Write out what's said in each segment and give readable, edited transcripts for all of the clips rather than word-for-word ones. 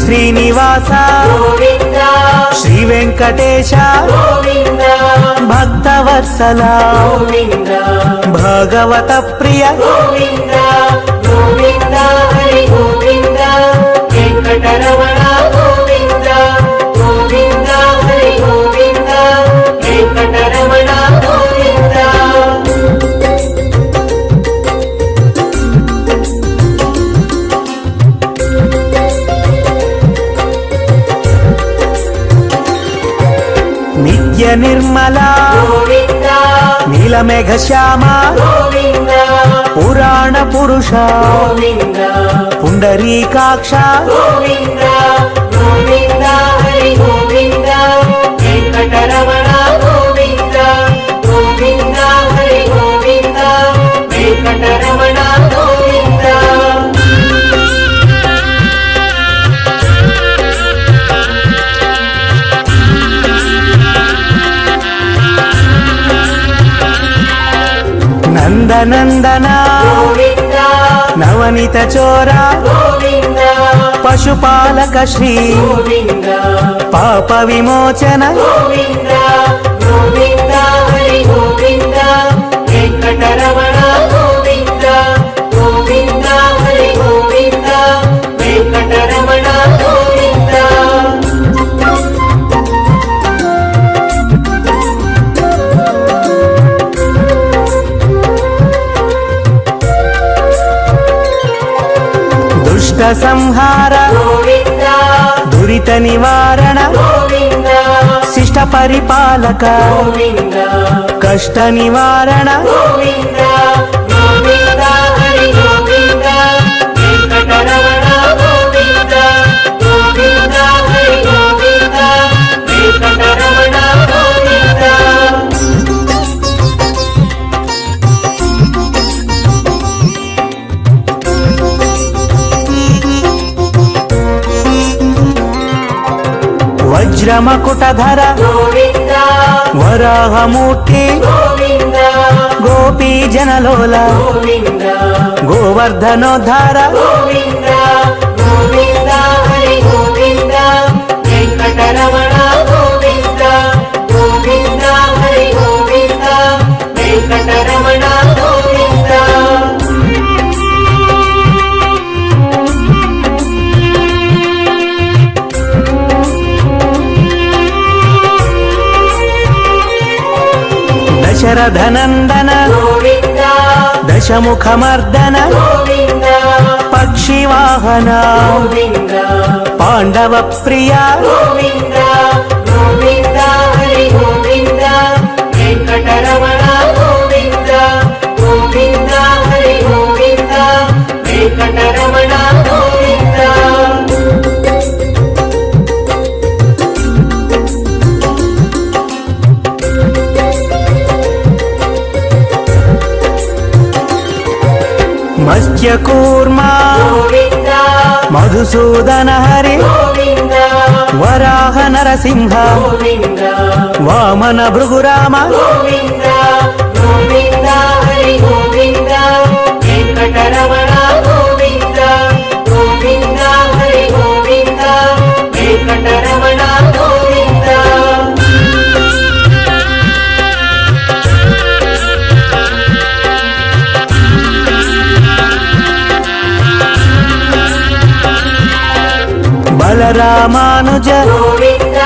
శ్రీనివాస గోవింద శ్రీ వెంకటేశ గోవింద భక్తవత్సల గోవింద భగవత ప్రియ గోవింద గోవింద హరి గోవింద వెంకటరమణ గోవింద గోవింద హరి గోవింద వెంకటరమణ గోవింద నిత్య నిర్మల గోవింద నీలమేఘ శ్యామ గోవింద పురాణ పురుష గోవింద పుండరీకాక్ష గోవింద గోవింద హరి గోవింద వెంకటరమణ గోవింద గోవింద హరి గోవింద వెంకటరమణ గోవింద నందనందన గోవింద నవనిత చోర గోవింద పశుపాలక శ్రీ గోవింద పాప విమోచన గోవింద గోవింద హరి గోవింద వెంకటరమణ గోవింద గోవింద హరి గోవింద వెంకటరమణ గోవింద దుష్ట సంహార గోవింద దురిత నివారణ గోవింద శిష్ట పరిపాలక గోవింద కష్ట నివారణ గోవింద గోవింద హరి గోవింద వెంకటరమణ గోవింద గోవింద హరి గోవింద వెంకటరమణ గోవింద వజ్రమకుటధర గోవింద వరాహమూర్తి గోవింద గోపీ జనలోల గోవింద గోవర్ధనోద్ధార గోవింద గోవింద హరి గోవింద వెంకటరమణ గోవింద గోవింద హరి గోవింద వెంకటరమణ గోవింద దశరథనందన గోవింద దశముఖమర్దన గోవింద పక్షివాహన గోవింద పాండవ ప్రియ గోవింద గోవింద హరి గోవింద వెంకటరమణ గోవింద గోవింద హరి గోవింద వెంకటరమణ గోవింద మత్స్యకూర్మ గోవింద మధుసూదన హరి గోవింద వరాహ నరసింహ గోవింద వామన భృగురామ గోవింద గోవింద హరి గోవింద వెంకటరమణ గోవింద గోవింద హరి గోవింద వెంకటరమణ గోవింద బలరామానుజ గోవింద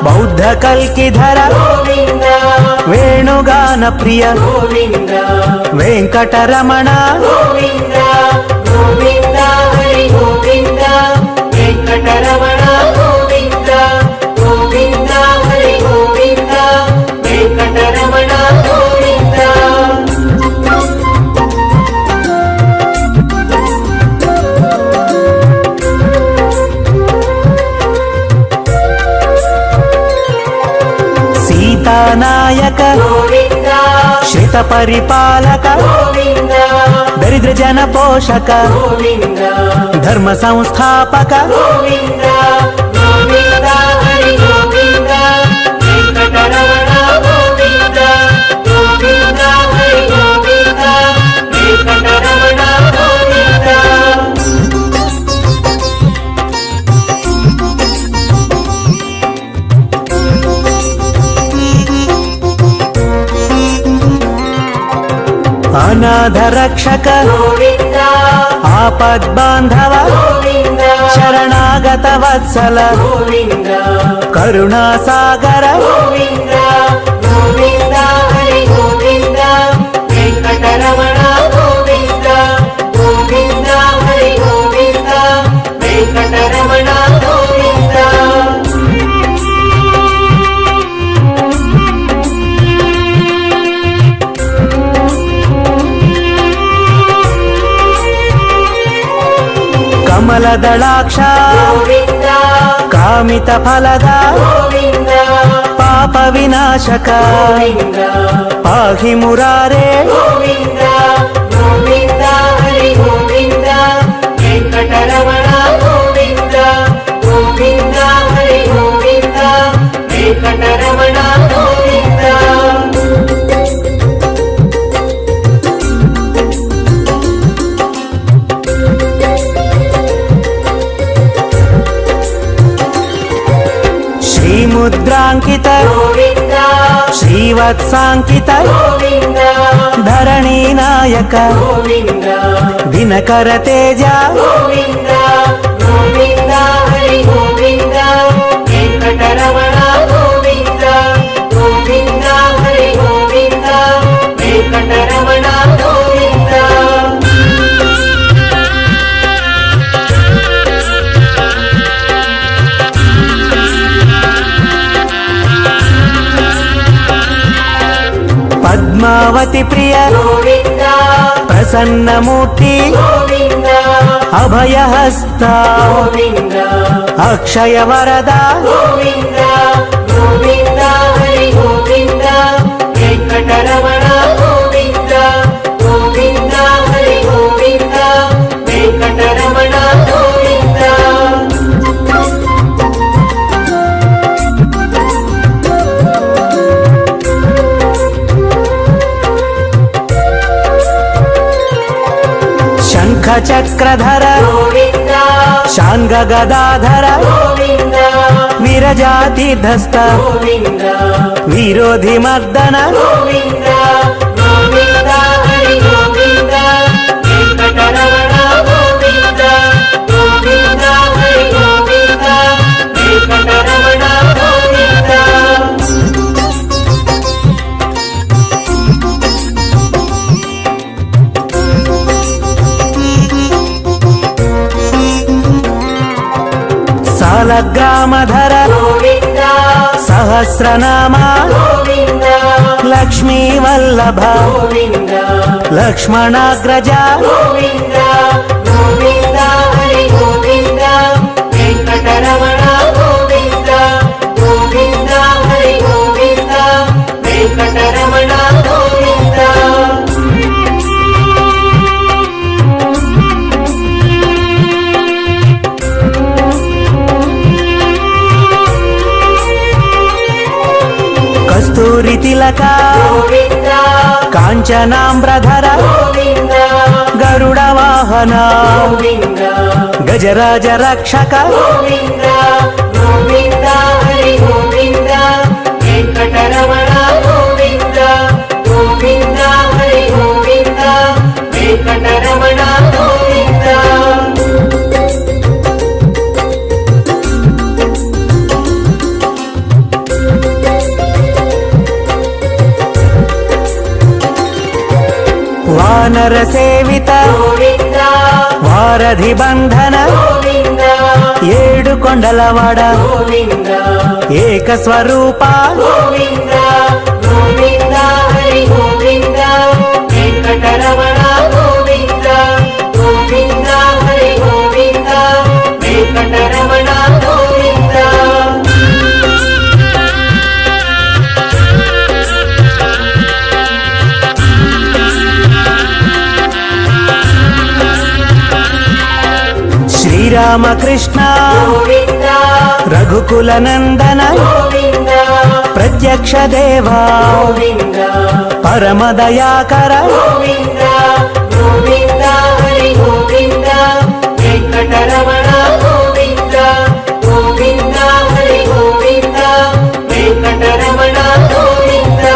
బౌద్ధ కల్కిధర గోవింద వేణుగాన ప్రియ గోవింద వెంకటరమణ గోవింద గోవింద హరి గోవింద వెంకటరమణ గోవింద గోవింద హరి గోవింద వెంకటరమణ గోవింద సీతానాయక గోవింద శ్రిత పరిపాలక గోవింద దరిద్ర జన పోషక గోవింద ధర్మ సంస్థాపక గోవింద గోవింద హరి గోవింద వెంకటరమణ గోవింద గోవింద హరి గోవింద వెంకటరమణ గోవింద అనాథ రక్షక గోవింద ఆపద్బాంధవ గోవింద శరణాగత వత్సల గోవింద కరుణాసాగర గోవింద గోవింద హరి గోవింద వెంకటరమణ గోవింద గోవింద హరి గోవింద వెంకటరమణ గోవింద కమలదళాక్ష గోవింద కామిత ఫలద గోవింద పాప వినాశక గోవింద పాహి మురారే గోవింద గోవింద హరి గోవింద వెంకటరమణ గోవింద గోవింద హరి గోవింద వెంకటరమణ గోవింద శ్రీముద్రాంకిత గోవింద శ్రీవత్సాంకిత గోవింద ధరణీ నాయక గోవింద దినకర తేజ గోవింద గోవింద హరి గోవింద వెంకటరమణ గోవింద గోవింద హరి గోవింద వెంకటరమణ గోవింద పద్మావతి ప్రియ గోవింద ప్రసన్నమూర్తి గోవింద అభయహస్త గోవింద అక్షయ వరద గోవింద గోవింద హరి గోవింద వెంకటరమణ గోవింద గోవింద హరి గోవింద వెంకటరమణ గోవింద శంఖ చక్రధర గోవింద శాంగ గదాధర గోవింద విరజాతిధస్త గోవింద విరోధి మర్దన గోవింద గోవింద హరి గోవింద వెంకటరమణ గోవింద గోవింద హరి గోవింద వెంకటరమణ గోవింద సాలగ్రామధర గోవింద సహస్రనామ గోవింద లక్ష్మీ వల్లభ గోవింద లక్ష్మణాగ్రజ గోవింద గోవింద హరి గోవింద వెంకటరమణ గోవింద గోవింద హరి గోవింద వెంకటరమణ గోవింద కస్తూరి తిలక గోవింద కాంచనాంబ్రధర గోవింద గరుడ వాహన గోవింద గజరాజ రక్షక గోవింద గోవింద హరి గోవింద వెంకటరమణ గోవింద గోవింద హరి గోవింద వెంకటరమణ గోవింద వానర సేవిత గోవింద వారధి బంధన గోవింద ఏడు కొండలవాడ గోవింద ఏక స్వరూప గోవింద గోవింద హరి గోవింద వెంకటరమణ గోవింద గోవింద హరి గోవింద వెంకటరమణ గోవింద శ్రీరామకృష్ణ గోవింద రఘుకుల నందన గోవింద ప్రత్యక్ష దేవా గోవింద పరమదయాకర గోవింద గోవింద హరి గోవింద వెంకటరమణ గోవింద గోవింద హరి గోవింద వెంకటరమణ గోవింద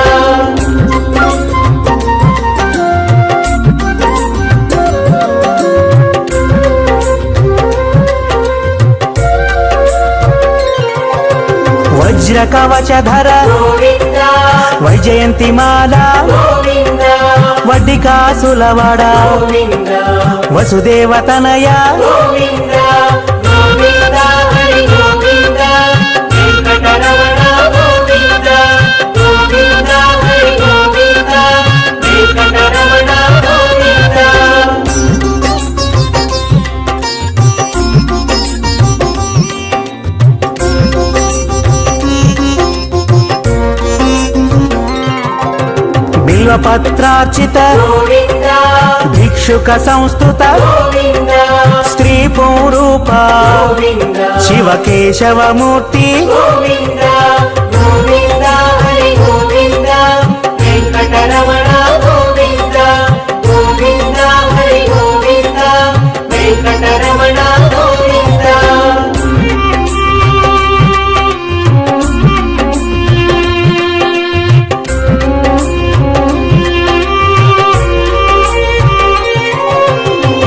వజ్ర కవచధర గోవింద వైజయంతిమాల గోవింద వడ్డికాసులవాడ గోవింద వసుదేవతనయ గోవింద గోవింద హరి గోవింద వెంకటరమణ గోవింద గోవింద హరి గోవింద వెంకటరమణ గోవింద బిల్వపత్రార్చిత గోవింద భిక్షుక సంస్థుత గోవింద స్త్రీ పూరూప గోవింద శివకేశవమూర్తి గోవింద గోవింద హరి గోవింద వెంకటరమణ గోవింద గోవింద హరి గోవింద వెంకటరమణ గోవింద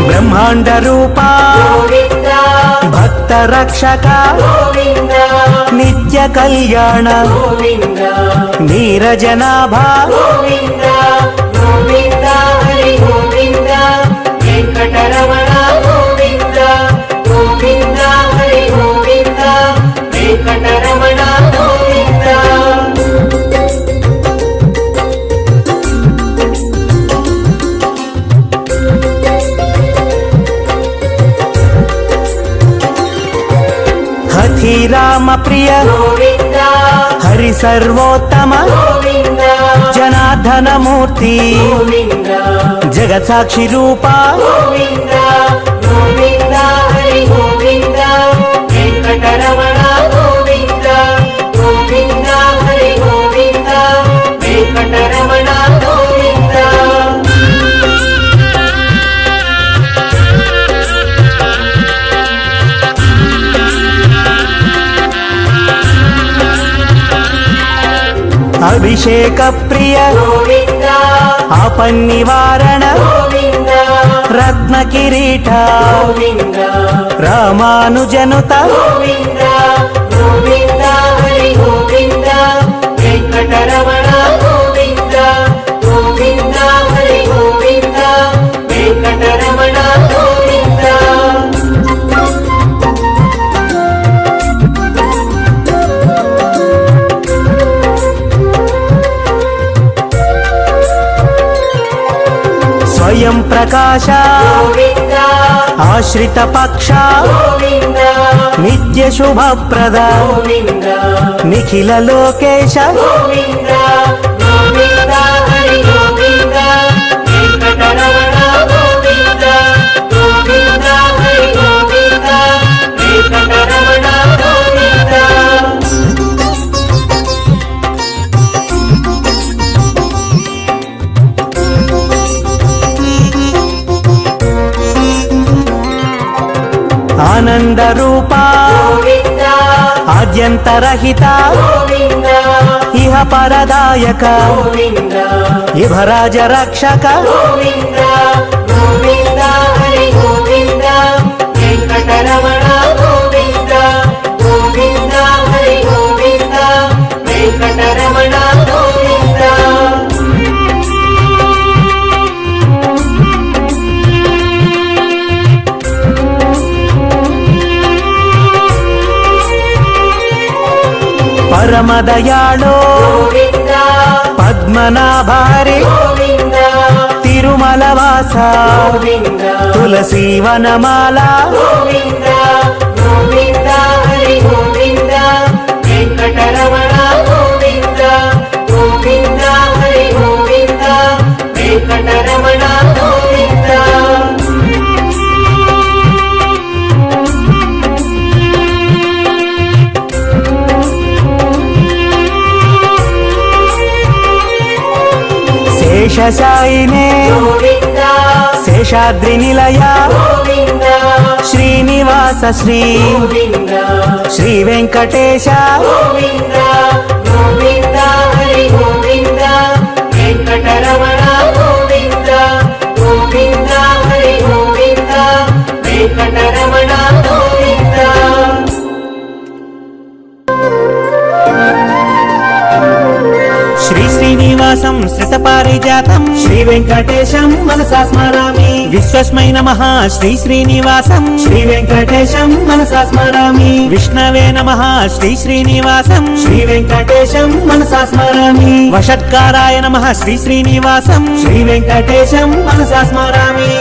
బ్రహ్మాండ రూప గోవింద భక్త రక్షక గోవింద నిత్య కళ్యాణ గోవింద నీరజనాభ గోవింద గోవింద హరి గోవింద వెంకటరమణ గోవింద గోవింద హరి గోవింద వెంకటరమణ గోవింద హఠి రామ ప్రియ గోవింద హరి సర్వోత్తమ గోవింద జనార్దన మూర్తి గోవింద జగత్సాక్షి రూప గోవింద గోవింద హరి గోవింద వెంకటరమణ గోవింద గోవింద హరి గోవింద వెంకటరమణ గోవింద అభిషేక ప్రియ గోవింద ఆపన్నివారణ గోవింద రత్న కిరీట గోవింద రామానుజనుత గోవింద గోవింద హరి గోవింద వెంకటరమణ గోవింద గోవింద హరి గోవింద వెంకటరమణ గోవింద స్వయం ప్రకాశ గోవింద ఆశ్రిత పక్ష గోవింద నిత్య శుభప్రద గోవింద నిఖిల లోకేశ గోవింద గోవింద హరి గోవింద వెంకటరమణ గోవింద గోవింద హరి గోవింద వెంకటరమణ గోవింద ఆనంద రూప గోవింద ఆద్యంతరహిత గోవింద ఇహ పరదాయక గోవింద ఇభరాజ రక్షక గోవింద గోవింద హరి గోవింద వెంకటరమణ గోవింద గోవింద హరి గోవింద వెంకటరమణ గోవింద పరమదయాళో గోవింద పద్మనాభారి గోవింద తిరుమలవాస గోవింద తులసీవనమాల గోవింద గోవింద హరి గోవింద వెంకటరమణ గోవింద గోవింద హరి గోవింద వెంకటరమణ గోవింద శేషశాయినే గోవింద శేషాద్రి నిలయ గోవింద శ్రీనివాస శ్రీ గోవింద శ్రీ వెంకటేశ గోవింద గోవింద హరి గోవింద వెంకటరమణ గోవింద గోవింద హరి గోవింద వెంకటరమణ గోవింద శ్రిత పారిజాతం శ్రీ వెంకటేశం మనసా స్మరామి విశ్వస్మై నమః శ్రీ శ్రీనివాసం శ్రీ వెంకటేశం మనసా స్మరామి విష్ణవే నమః శ్రీ శ్రీనివాసం శ్రీ వెంకటేశం మనసా స్మరామి వషట్కారాయ నమః శ్రీ శ్రీనివాసం శ్రీ వెంకటేశం మనసా స్మరామి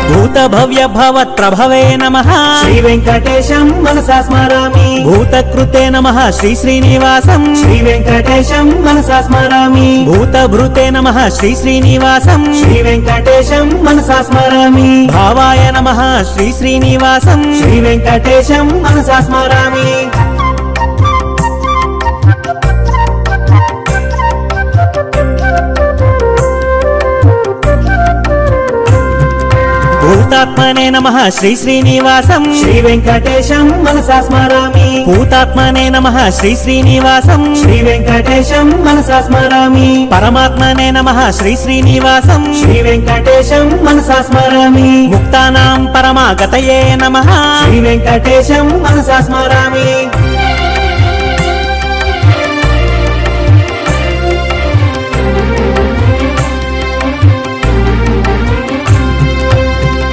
భూత భవ్య భవత్ ప్రభవే నమః శ్రీ వెంకటేశం మనసా స్మరామి భూతకృతే నమః శ్రీ శ్రీనివాసం శ్రీ వెంకటేశం మనసా స్మరామి భూత భృతే నమః శ్రీ శ్రీనివాసం శ్రీ వెంకటేశం మనసా స్మరామి భావాయ నమః శ్రీ శ్రీనివాసం శ్రీ వెంకటేశం మనసా స్మరామి భూతాత్మనే నమః శ్రీ శ్రీనివాసం శ్రీ వెంకటేశం మనసా స్మరామి భూతాత్మనే నమః శ్రీ శ్రీనివాసం శ్రీ వెంకటేశం మనసా స్మరామి పరమాత్మనే నమః శ్రీ శ్రీనివాసం శ్రీ వెంకటేశం మనసా స్మరామి ముక్తానాం పరమాగతయే నమః శ్రీ వెంకటేశం మనసా స్మరామి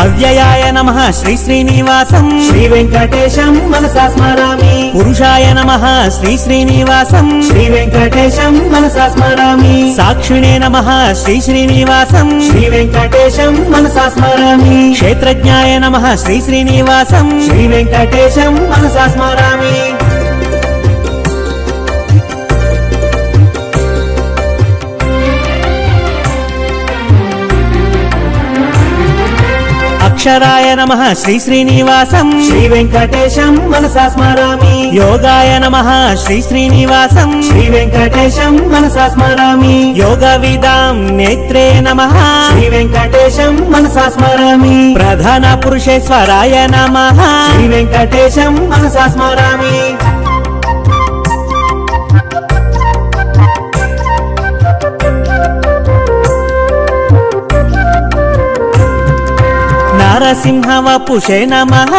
అవ్యయాయ నమః శ్రీ శ్రీనివాసం శ్రీ వెంకటేశం మనసా స్మరామి పురుషాయ నమః శ్రీ శ్రీనివాసం శ్రీ వెంకటేశం మనసా స్మరామి సాక్షిణే నమః శ్రీ శ్రీనివాసం శ్రీ వెంకటేశం మనసా స్మరామి క్షేత్రజ్ఞాయ నమః శ్రీ శ్రీనివాసం శ్రీ వెంకటేశం మనసా స్మరామి అక్షరాయ నమః శ్రీ శ్రీనివాసం శ్రీ వెంకటేశం మనసా స్మరామి యోగాయ నమః శ్రీ శ్రీనివాసం శ్రీ వెంకటేశం మనసా స్మరామి యోగ విదాం నేత్రే నమః శ్రీ వెంకటేశం మనసా స్మరామి ప్రధాన పురుషేశ్వరాయ నమః శ్రీ వెంకటేశం మనసా స్మరామి నరసింహ వపుషే నమః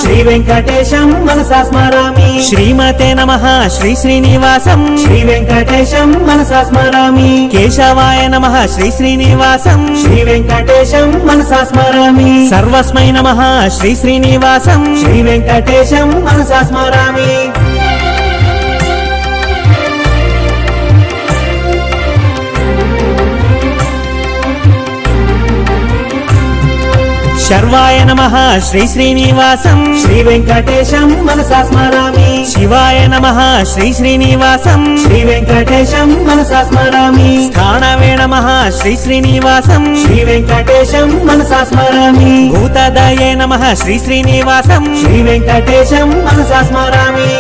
శ్రీ వెంకటేశం మనసా స్మరామి శ్రీమతే నమః శ్రీ శ్రీనివాసం శ్రీ వెంకటేశం మనసా స్మరామి కేశవాయ నమః శ్రీ శ్రీనివాసం శ్రీ వెంకటేశం మనసా స్మరామి సర్వస్మై నమః శ్రీ శ్రీనివాసం శ్రీ వెంకటేశం మనసా స్మరామి శర్వాయ నమః శ్రీ శ్రీనివాసం శ్రీ వెంకటేశం మనసా స్మరామి శివాయ నమః శ్రీ శ్రీనివాసం శ్రీ వెంకటేశం మనసా స్మరామి స్థానవే నమః శ్రీ శ్రీనివాసం శ్రీ వెంకటేశం మనసా స్మరామి భూతదయే నమః శ్రీ శ్రీనివాసం శ్రీ వెంకటేశం మనసా స్మరామి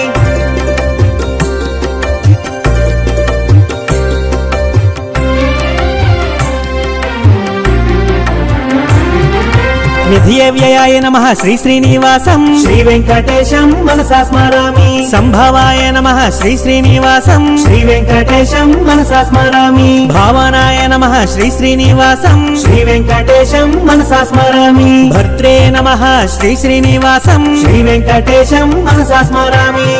నిధియవ్యయాయ నమః శ్రీ శ్రీనివాసం శ్రీ వెంకటేశం మనసా స్మరామి సంభవాయ నమః శ్రీ శ్రీనివాసం శ్రీ వెంకటేశం మనసా స్మరామి భావనాయ నమః శ్రీ శ్రీనివాసం శ్రీ వెంకటేశం మనసా స్మరామి భర్త్రే నమః శ్రీ శ్రీనివాసం శ్రీ వెంకటేశం మనసా స్మరామి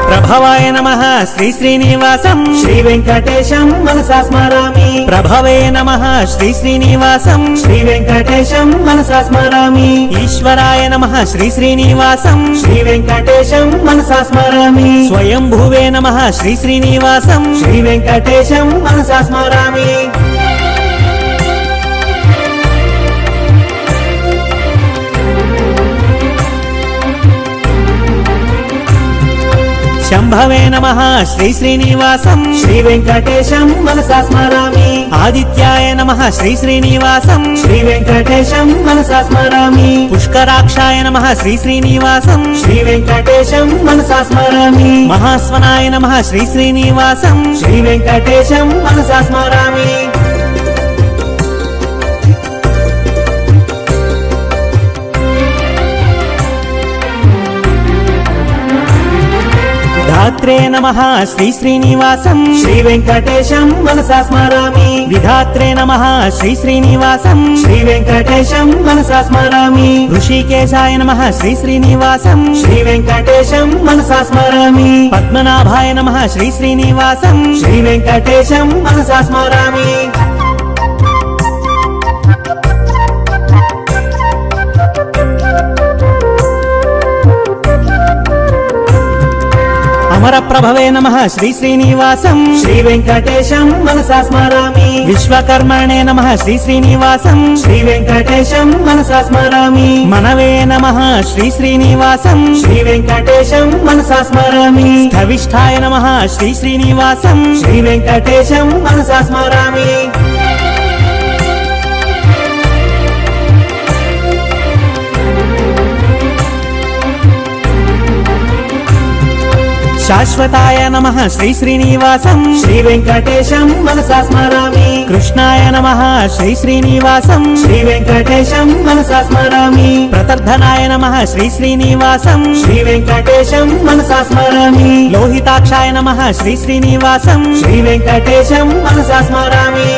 ప్రభవాయ నమః శ్రీ శ్రీనివాసం శ్రీ వెంకటేశం మనసా స్మరామి ప్రభవే నమః శ్రీ శ్రీనివాసం శ్రీ వెంకటేశం మనసా స్మరామి ఈశ్వరాయ నమః శ్రీ శ్రీనివాసం శ్రీ వెంకటేశం మనసా స్మరామి స్వయంభువే నమః శ్రీ శ్రీనివాసం శ్రీ వెంకటేశం మనసా స్మరామి శంభవే నమః శ్రీ శ్రీనివాసం శ్రీ వెంకటేశం మనసా స్మరామి ఆదిత్యాయ నమః శ్రీ శ్రీనివాసం శ్రీ వెంకటేశం మనసా స్మరామి పుష్కరాక్షాయ నమః శ్రీ శ్రీనివాసం శ్రీ వెంకటేశం మనసా స్మరామి మహాస్వనాయ నమః శ్రీ శ్రీనివాసం శ్రీ వెంకటేశం మనసా స్మరామి శ్రీమాత్రే నమః శ్రీ శ్రీనివాసం శ్రీ వెంకటేశం మనసా స్మరామి విధాత్రే నమః శ్రీ శ్రీనివాసం శ్రీ వెంకటేశం మనసా స్మరామి ఋషికేశాయ నమః శ్రీ శ్రీనివాసం శ్రీ వెంకటేశం మనసా స్మరామి పద్మనాభాయ నమః శ్రీ శ్రీనివాసం శ్రీ వెంకటేశం మనసా స్మరామి అమర ప్రభవే నమః శ్రీ శ్రీనివాసం శ్రీ వెంకటేశం మనసా స్మరామి విశ్వకర్మణే నమః శ్రీ శ్రీనివాసం శ్రీ వెంకటేశం మనసా స్మరామి మనవే నమః శ్రీ శ్రీనివాసం శ్రీ వెంకటేశం మనసా స్మరామి స్థవిష్ఠాయ నమః శ్రీ శ్రీనివాసం శ్రీ వెంకటేశం మనసా స్మరామి శాశ్వతాయ నమః శ్రీ శ్రీనివాసం శ్రీ వెంకటేశం మనసా స్మరామి కృష్ణాయ నమః శ్రీ శ్రీనివాసం శ్రీ వెంకటేశం మనసా స్మరామి ప్రతర్ధనాయ నమః శ్రీ శ్రీనివాసం శ్రీ వెంకటేశం మనసా స్మరామి లోహితాక్షాయ నమః శ్రీ శ్రీనివాసం శ్రీ వెంకటేశం మనసా స్మరామి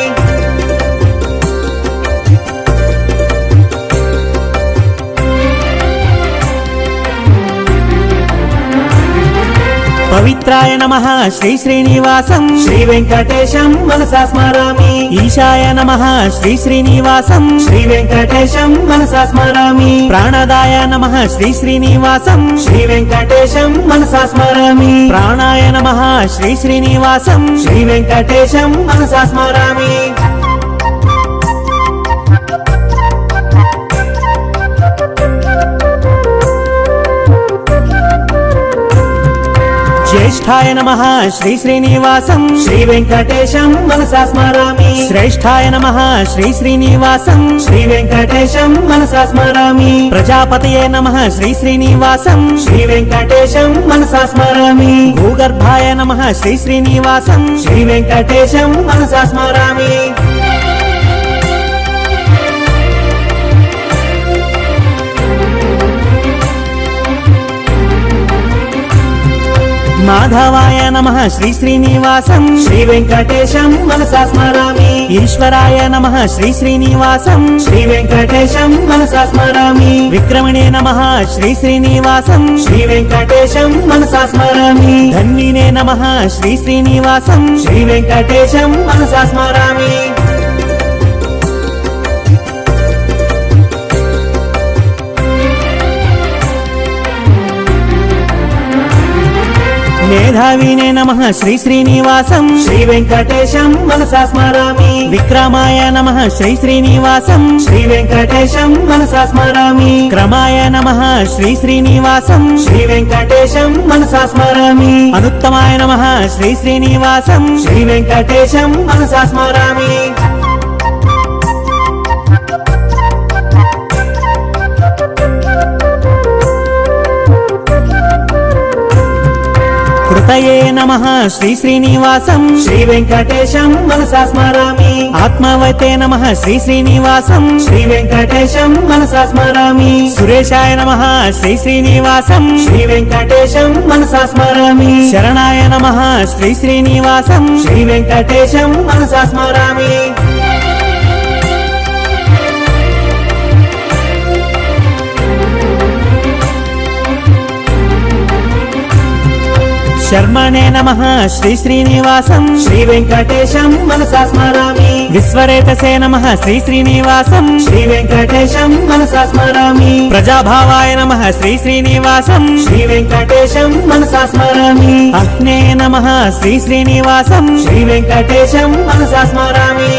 పవిత్రాయ నమః శ్రీ శ్రీనివాసం శ్రీ వెంకటేశం మనసా స్మరామి ఈశాయ నమః శ్రీ శ్రీనివాసం శ్రీ వెంకటేశం మనసా స్మరామి ప్రాణదాయ నమః శ్రీ శ్రీనివాసం శ్రీ వెంకటేశం మనసా స్మరామి ప్రాణాయ నమః శ్రీ శ్రీనివాసం శ్రీ వెంకటేశం మనసా స్మరామి జ్యేష్ఠాయ నమః శ్రీ శ్రీనివాసం శ్రీ వెంకటేశం మనసా స్మరామి శ్రేష్ఠాయ నమః శ్రీ శ్రీనివాసం శ్రీ వెంకటేశం మనసా స్మరామి ప్రజాపతయే నమః శ్రీ శ్రీనివాసం శ్రీ వెంకటేశం మనసా స్మరామి భూగర్భాయ నమః శ్రీ శ్రీనివాసం శ్రీ వెంకటేశం మనసా స్మరామి మాధవాయ నమః శ్రీ శ్రీనివాసం శ్రీ వెంకటేశం మనసా స్మరామి ఈశ్వరాయ నమః శ్రీ శ్రీనివాసం శ్రీ వెంకటేశం మనసా స్మరామి విక్రమణే నమః శ్రీ శ్రీనివాసం శ్రీ వెంకటేశం మనసా స్మరామి ధన్వినే నమః శ్రీ శ్రీనివాసం శ్రీ వెంకటేశం మనసా స్మరామి మేధావినే నమః శ్రీ శ్రీనివాసం శ్రీ వెంకటేశం మనసా స్మరామి విక్రమాయ నమః శ్రీ శ్రీనివాసం శ్రీ వెంకటేశం మనసా స్మరామి క్రమాయ నమః శ్రీ శ్రీనివాసం శ్రీ వెంకటేశం మనసా స్మరామి అనుత్తమాయ నమః శ్రీ శ్రీనివాసం శ్రీ వెంకటేశం మనసా స్మరామి కృతయే నమః శ్రీ శ్రీనివాసం శ్రీ వెంకటేశం మనసా స్మరామి ఆత్మవతే నమః శ్రీ శ్రీనివాసం శ్రీ వెంకటేశం మనసా స్మరామి సురేశాయ నమః శ్రీ శ్రీనివాసం శ్రీ వెంకటేశం మనసా స్మరామి శరణాయ నమః శ్రీ శ్రీనివాసం శ్రీ వెంకటేశం మనసా స్మరామి శర్మణే నమః శ్రీ శ్రీనివాసం శ్రీ వెంకటేశం మనసా స్మరామి విశ్వరేతసే నమః శ్రీ శ్రీనివాసం శ్రీ వెంకటేశం మనసా స్మరామి ప్రజాభావాయ నమః శ్రీ శ్రీనివాసం శ్రీ వెంకటేశం మనసా స్మరామి అగ్నే నమః శ్రీ శ్రీనివాసం శ్రీ వెంకటేశం మనసా స్మరామి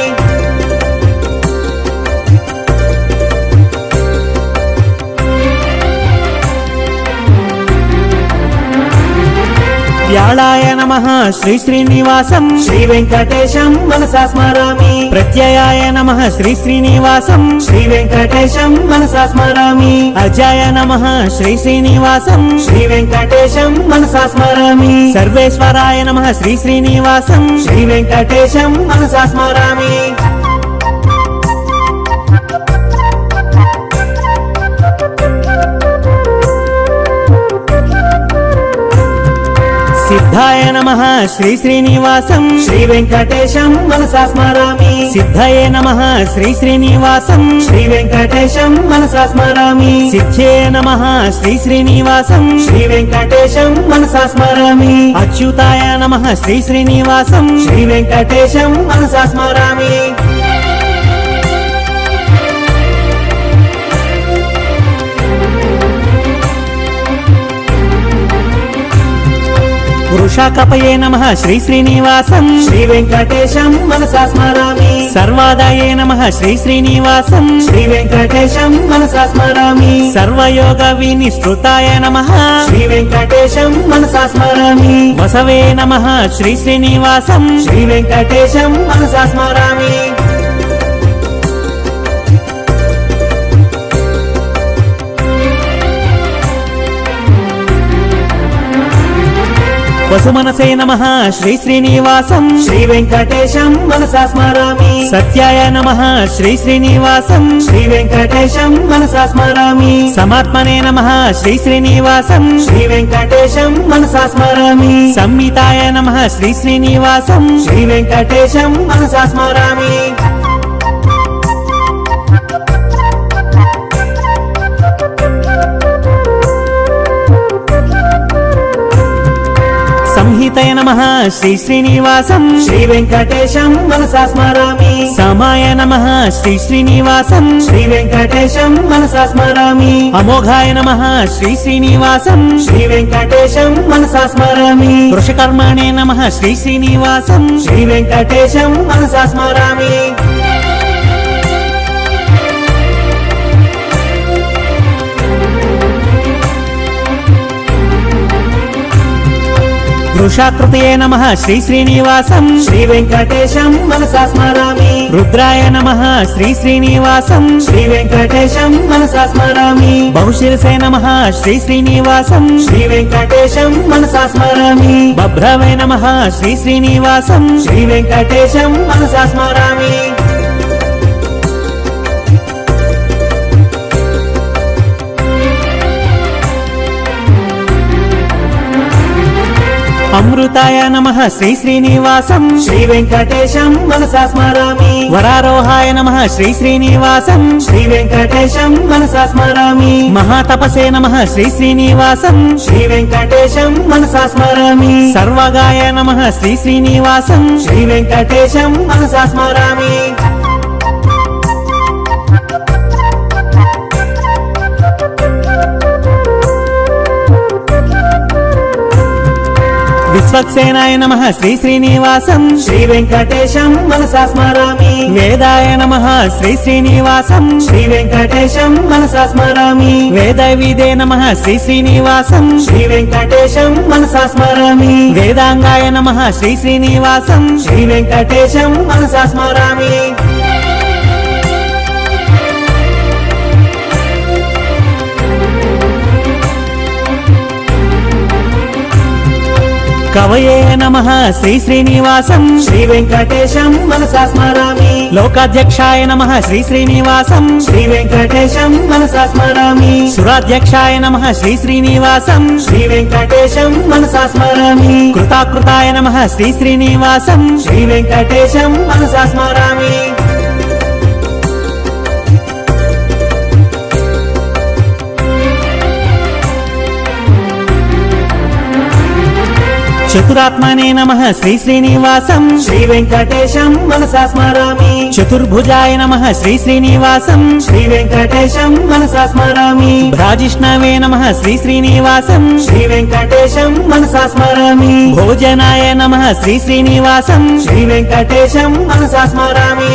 వ్యాళాయ నమః శ్రీ శ్రీనివాసం శ్రీ వెంకటేశం మనసా స్మరామి ప్రత్యయాయ నమః శ్రీ శ్రీనివాసం శ్రీ వెంకటేశం మనసా స్మరామి అజాయ నమః శ్రీ శ్రీనివాసం శ్రీ వెంకటేశం మనసా స్మరామి సర్వేశ్వరాయ నమః శ్రీ శ్రీనివాసం శ్రీ వెంకటేశం మనసా స్మరామి సిద్ధాయ నమః శ్రీ శ్రీనివాసం శ్రీ వెంకటేశం మనసా స్మరామి సిద్ధయే నమః శ్రీ శ్రీనివాసం శ్రీ వెంకటేశం మనసా స్మరామి సిద్ధ్యే నమః శ్రీ శ్రీనివాసం శ్రీ వెంకటేశం మనసా స్మరామి అచ్యుతాయ నమః శ్రీ శ్రీనివాసం శ్రీ వెంకటేశం మనసా స్మరామి వృషాకపయే నమః శ్రీ శ్రీనివాసం శ్రీ వెంకటేశం మనసా స్మరామి సర్వాదాయే నమః శ్రీ శ్రీనివాసం శ్రీ వెంకటేశం మనసా స్మరామి సర్వయోగ వినిశ్రుతాయ నమః శ్రీ వెంకటేశం మనసా స్మరామి వసవే నమః శ్రీ శ్రీనివాసం శ్రీ వెంకటేశం మనసా స్మరామి వసుమనసే నమః శ్రీ శ్రీనివాసం శ్రీ వెంకటేశం మనసా స్మరామి సత్యాయ నమః శ్రీ శ్రీనివాసం శ్రీ వెంకటేశం మనసా స్మరామి సమాత్మనే నమః శ్రీ శ్రీనివాసం శ్రీ వెంకటేశం మనసా స్మరామి సంహితాయ నమః శ్రీ శ్రీనివాసం శ్రీ వెంకటేశం మనసా స్మరామి సంహితయ నమః శ్రీ శ్రీనివాసం శ్రీ వెంకటేశం మనసా స్మరామి సమాయ నమః శ్రీ శ్రీనివాసం శ్రీ వెంకటేశం మనసా స్మరామి అమోఘాయ నమః శ్రీ శ్రీనివాసం శ్రీ వెంకటేశం మనసా స్మరామి వృషకర్మణే నమః శ్రీ శ్రీనివాసం శ్రీ వెంకటేశం మనసా స్మరామి వృషాకృతయే నమః శ్రీ శ్రీనివాసం శ్రీ వెంకటేశం మనసా స్మరామి రుద్రాయ నమః శ్రీ శ్రీనివాసం శ్రీ వెంకటేశం మనసా స్మరామి బహుశిరసే నమః శ్రీ శ్రీనివాసం శ్రీ వెంకటేశం మనసా స్మరామి బభ్రవే నమః శ్రీ శ్రీనివాసం శ్రీ వెంకటేశం మనసా స్మరామి అమృతాయ నమః శ్రీ శ్రీనివాసం శ్రీ వెంకటేశం మనసా స్మరామి వరారోహాయ నమః శ్రీ శ్రీనివాసం శ్రీ వెంకటేశం మనసా స్మరామి మహాతపసే నమః శ్రీ శ్రీనివాసం శ్రీ వెంకటేశం మనసా స్మరామి సర్వగాయ నమః శ్రీ శ్రీనివాసం శ్రీ వెంకటేశం మనసా స్మరామి విశ్వక్సేనాయ నమః శ్రీ శ్రీనివాసం శ్రీ వెంకటేశం మనసా స్మరామి వేదాయ నమః శ్రీ శ్రీనివాసం శ్రీ వెంకటేశం మనసా స్మరామి వేద విదే నమః శ్రీ శ్రీనివాసం శ్రీ వెంకటేశం మనసా స్మరామి వేదాంగాయ నమః శ్రీ శ్రీనివాసం శ్రీ వెంకటేశం మనసా స్మరామి కవయే నమః శ్రీ శ్రీనివాసం శ్రీ వెంకటేశం మనసా స్మరామి లోకాధ్యక్షాయ నమః శ్రీ శ్రీనివాసం శ్రీ వెంకటేశం మనసా స్మరామి సురాధ్యక్షాయ నమః శ్రీ శ్రీనివాసం శ్రీ వెంకటేశం మనసా స్మరామి కృతాకృతాయ నమః శ్రీ శ్రీనివాసం శ్రీ వెంకటేశం మనసా స్మరామి చతురాత్మనే నమః శ్రీ శ్రీనివాసం శ్రీ వెంకటేశం మనసా స్మరామి చతుర్భుజాయ నమః శ్రీ శ్రీనివాసం శ్రీ వెంకటేశం మనసా స్మరామి భ్రాజిష్ణవే నమః శ్రీ శ్రీనివాసం శ్రీ వెంకటేశం మనసా స్మరామి భోజనాయ నమః శ్రీ శ్రీనివాసం శ్రీ వెంకటేశం మనసా స్మరామి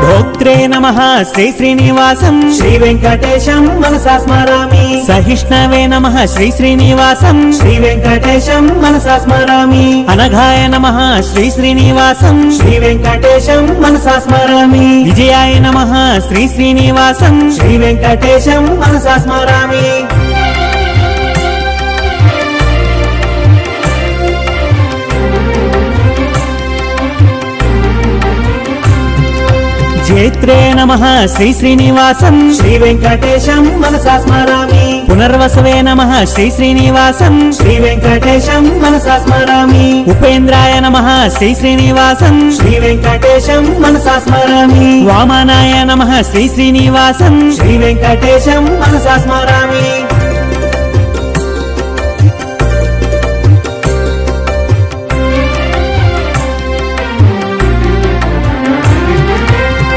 భోక్త్రే నమః శ్రీ శ్రీనివాసం శ్రీ వెంకటేశం మనసా స్మరామి సహిష్ణవే నమః శ్రీ శ్రీనివాసం శ్రీ వెంకటేశం మనసా స్మరామి అనఘాయ నమః శ్రీ శ్రీనివాసం శ్రీ వెంకటేశం మనసా స్మరామి విజయాయ నమః శ్రీ శ్రీనివాసం శ్రీ వెంకటేశం మనసా స్మరామి జేత్ క్షేత్రే నమః శ్రీ శ్రీనివాసం శ్రీ వెంకటేశం మనసా స్మరామి పునర్వసవే నమః శ్రీ శ్రీనివాసం శ్రీ వెంకటేశం మనసా స్మరామి ఉపేంద్రాయ నమః శ్రీ శ్రీనివాసం శ్రీ వెంకటేశం మనసా స్మరామి వామనాయ నమః శ్రీ శ్రీనివాసం శ్రీ వెంకటేశం మనసా స్మరామి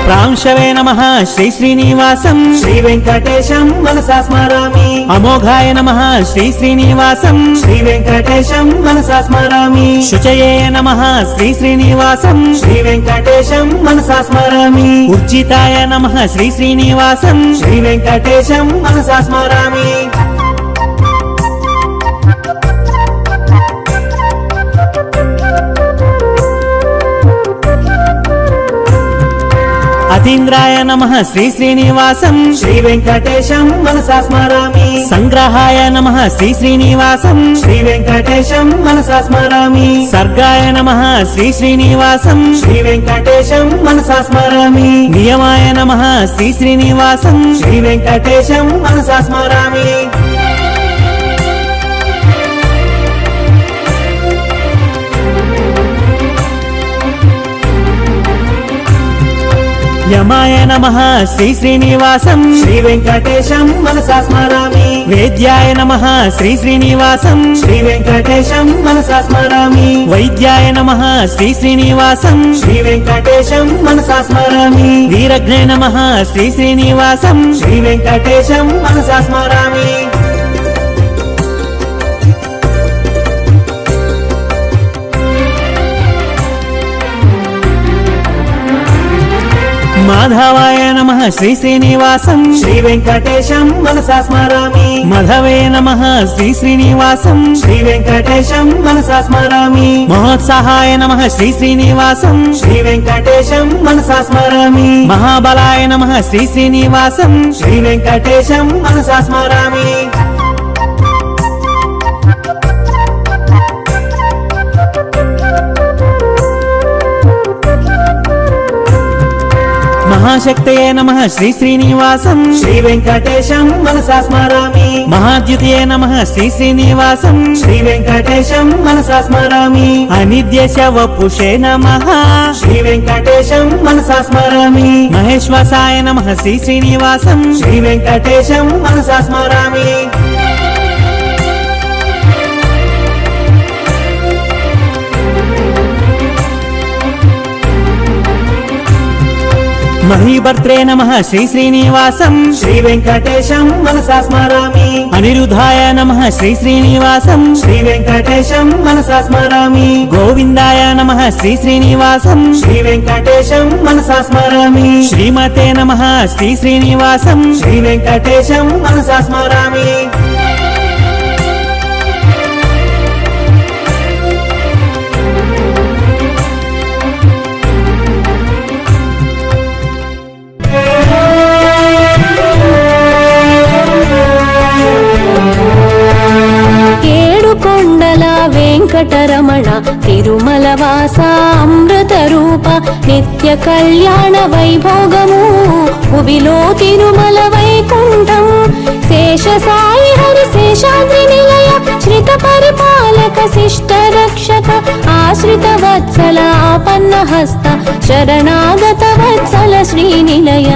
ప్రాంశవే నమః శ్రీ శ్రీనివాసం శ్రీ వెంకటేశం మనసా స్మరామి అమోఘాయ నమః శ్రీ శ్రీనివాసం శ్రీ వెంకటేశం మనసా స్మరామి శుచయే నమః శ్రీ శ్రీనివాసం శ్రీ వెంకటేశం మనసా స్మరామి ఉర్జితాయ నమః శ్రీ శ్రీనివాసం శ్రీ వెంకటేశం మనసా స్మరామి అతీంద్రాయ నమః శ్రీ శ్రీనివాసం శ్రీ వెంకటేశం మనసా స్మరామి సంగ్రహాయ నమః శ్రీ శ్రీనివాసం శ్రీ వెంకటేశం మనసా స్మరామి సర్గాయ నమః శ్రీ శ్రీనివాసం శ్రీ వెంకటేశం మనసా స్మరామి నియమాయ నమః శ్రీ శ్రీనివాసం శ్రీ వెంకటేశం మనసా స్మరామి యమాయ నమః శ్రీ శ్రీనివాసం శ్రీ వెంకటేశం మనసా స్మరామి వేద్యాయ నమః శ్రీ శ్రీనివాసం శ్రీ వెంకటేశం మనసా స్మరామి వైద్యాయ నమః శ్రీ శ్రీనివాసం శ్రీ వెంకటేశం మనసా స్మరామి వీరఘ్నే నమః శ్రీ శ్రీనివాసం శ్రీ వెంకటేశం మనసా స్మరామి మాధవాయ నమః శ్రీ శ్రీనివాసం శ్రీ వెంకటేశం మనసా స్మరామి మధవే నమః శ్రీ శ్రీనివాసం శ్రీ వెంకటేశం మనసా స్మరామి మహోత్సాహాయ నమః శ్రీ శ్రీనివాసం శ్రీ వెంకటేశం మనసా స్మరామి మహాబలాయ నమః శ్రీ శ్రీనివాసం శ్రీ వెంకటేశం మనసా స్మరామి మహాశక్తయే నమః శ్రీ శ్రీనివాసం శ్రీ వెంకటేశం మనసా స్మరామి మహాద్యుతయే నమః శ్రీ శ్రీనివాసం శ్రీ వెంకటేశం మనసా స్మరామి అనిద్యశ వపుషే నమః శ్రీ వెంకటేశం మనసా స్మరామి మహేశ్వసాయ నమః శ్రీ శ్రీనివాసం శ్రీ వెంకటేశం మనసా స్మరామి మహీభర్త్రే నమః శ్రీ శ్రీనివాసం శ్రీ వెంకటేశం మనసా స్మరామి అనిరుద్ధాయ నమః శ్రీ శ్రీనివాసం శ్రీ వెంకటేశం మనసా స్మరామి గోవిందాయ నమః శ్రీ శ్రీనివాసం శ్రీ వెంకటేశం మనసా స్మరామి శ్రీమతే నమః శ్రీ శ్రీనివాసం శ్రీ వెంకటేశం మనసా స్మరామి ఏడుకొండల వెంకటరమణ తిరుమల వాస అమృత రూప నిత్య కళ్యాణ వైభోగము భువిలో తిరుమల వైకుంఠం శేష సాయి హరి శేషాద్రి నిలయ శ్రిత పరిపాలక శిష్ట రక్షక ఆశ్రిత వత్సల ఆపన్న హస్త శరణాగత వత్సల శ్రీనిలయ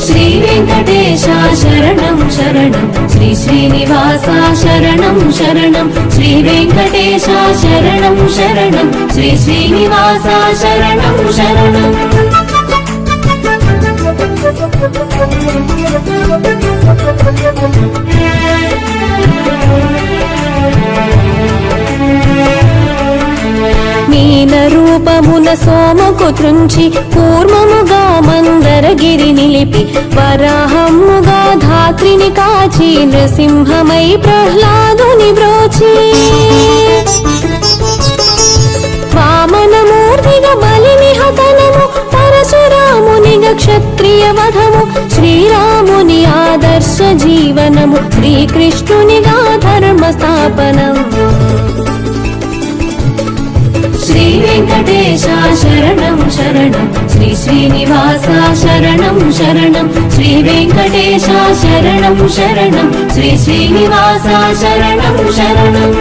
శ్రీ వెంకటేశ శరణం శరణం శ్రీ శ్రీనివాస శరణం శరణం శ్రీ వెంకటేశ శరణం శరణం శ్రీ శ్రీనివాస శరణం శరణం మీన రూపమున సోమకు త్రుంచి కూర్మముగా మందరగిరి నిలిపి వరాహమ్ముగా ధాత్రిని కాచి నృసింహమై ప్రహ్లాదుని బ్రోచి వామనమూర్తిగా బలిని హతనము పరశురామునిగా క్షత్రియ వధము శ్రీరాముని ఆదర్శ జీవనము శ్రీకృష్ణునిగా ధర్మ స్థాపనం శ్రీ వెంకటేశ వెంకటేశ శరణం శరణం శ్రీ శ్రీనివాస శరణం శరణం శ్రీ వెంకటేశ శరణం శరణం శ్రీ శ్రీనివాస శరణం శరణం.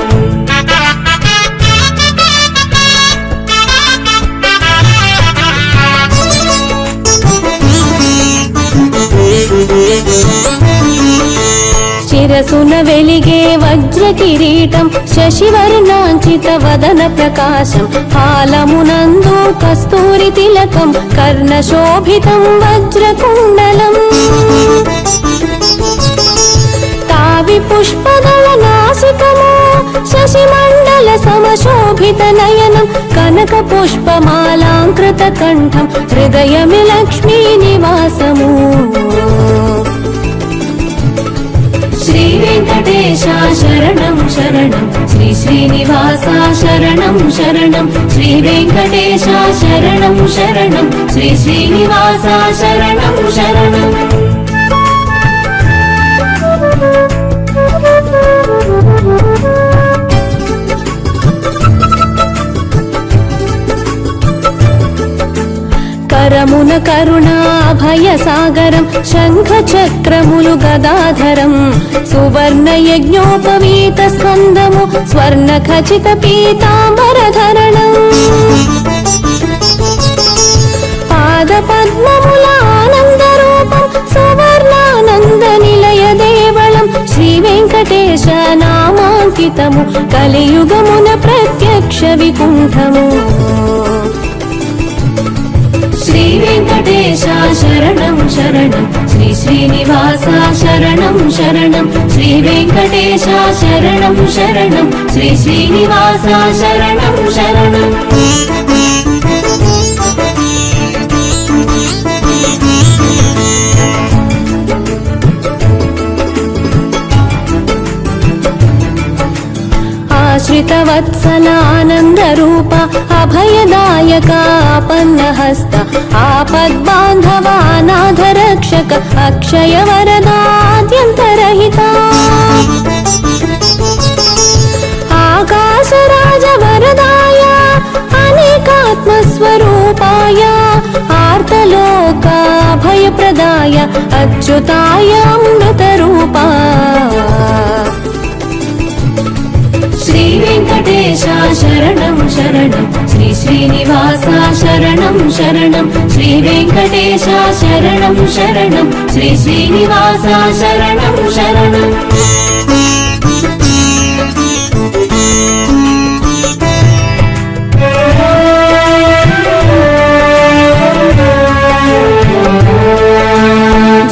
శిరసున వెలిగే వజ్ర కిరీటం శశివర్ణాంచిత వదన ప్రకాశం హాలమునందు కస్తూరి తిలకం కర్ణ శోభితం వజ్రకుండలం తావి పుష్పదళ నాసికము శశిమండల సమశోభిత నయనం కనక పుష్పమాలాంకృత కంఠం హృదయమి లక్ష్మీ నివాసము. శ్రీ వెంకటేశ శరణం శరణం శ్రీ శ్రీనివాస శరణం శరణం శ్రీ వెంకటేశ శరణం శరణం శ్రీ శ్రీనివాస శరణం శరణం. కరమున కరుణా అభయ సాగరం శంఖ చక్రములు గదాధరం సువర్ణ యజ్ఞోపవీత స్కందము స్వర్ణ ఖచిత పీతాంబరధరణం పాద పద్మముల ఆనంద రూపం సువర్ణానంద నిలయ దేవళం శ్రీ వెంకటేశ నామాంకితము కలియుగమున ప్రత్యక్ష వికుంఠము. శ్రీ వెంకటేశ శరణం శరణం శ్రీ శ్రీనివాస శరణం శరణం శ్రీ వెంకటేశ శరణం శరణం శ్రీ శ్రీనివాస శరణం శరణం. ఆశ్రిత వత్సల ఆనంద రూప అభయదాయక ఆపన్న హస్త ఆపద్బాంధవ అనాథ రక్షక అక్షయ వరదాద్యంతరహిత ఆకాశరాజ వరదాయ అనేకాత్మస్వరూపాయ ఆర్తలోక అభయప్రదాయ అచ్యుతాయ అమృత రూపా. శ్రీ వెంకటేశ శరణం శరణం శ్రీ శ్రీనివాస శరణం శరణం శ్రీ వెంకటేశ శరణం శరణం శ్రీ శ్రీనివాస శరణం శరణం.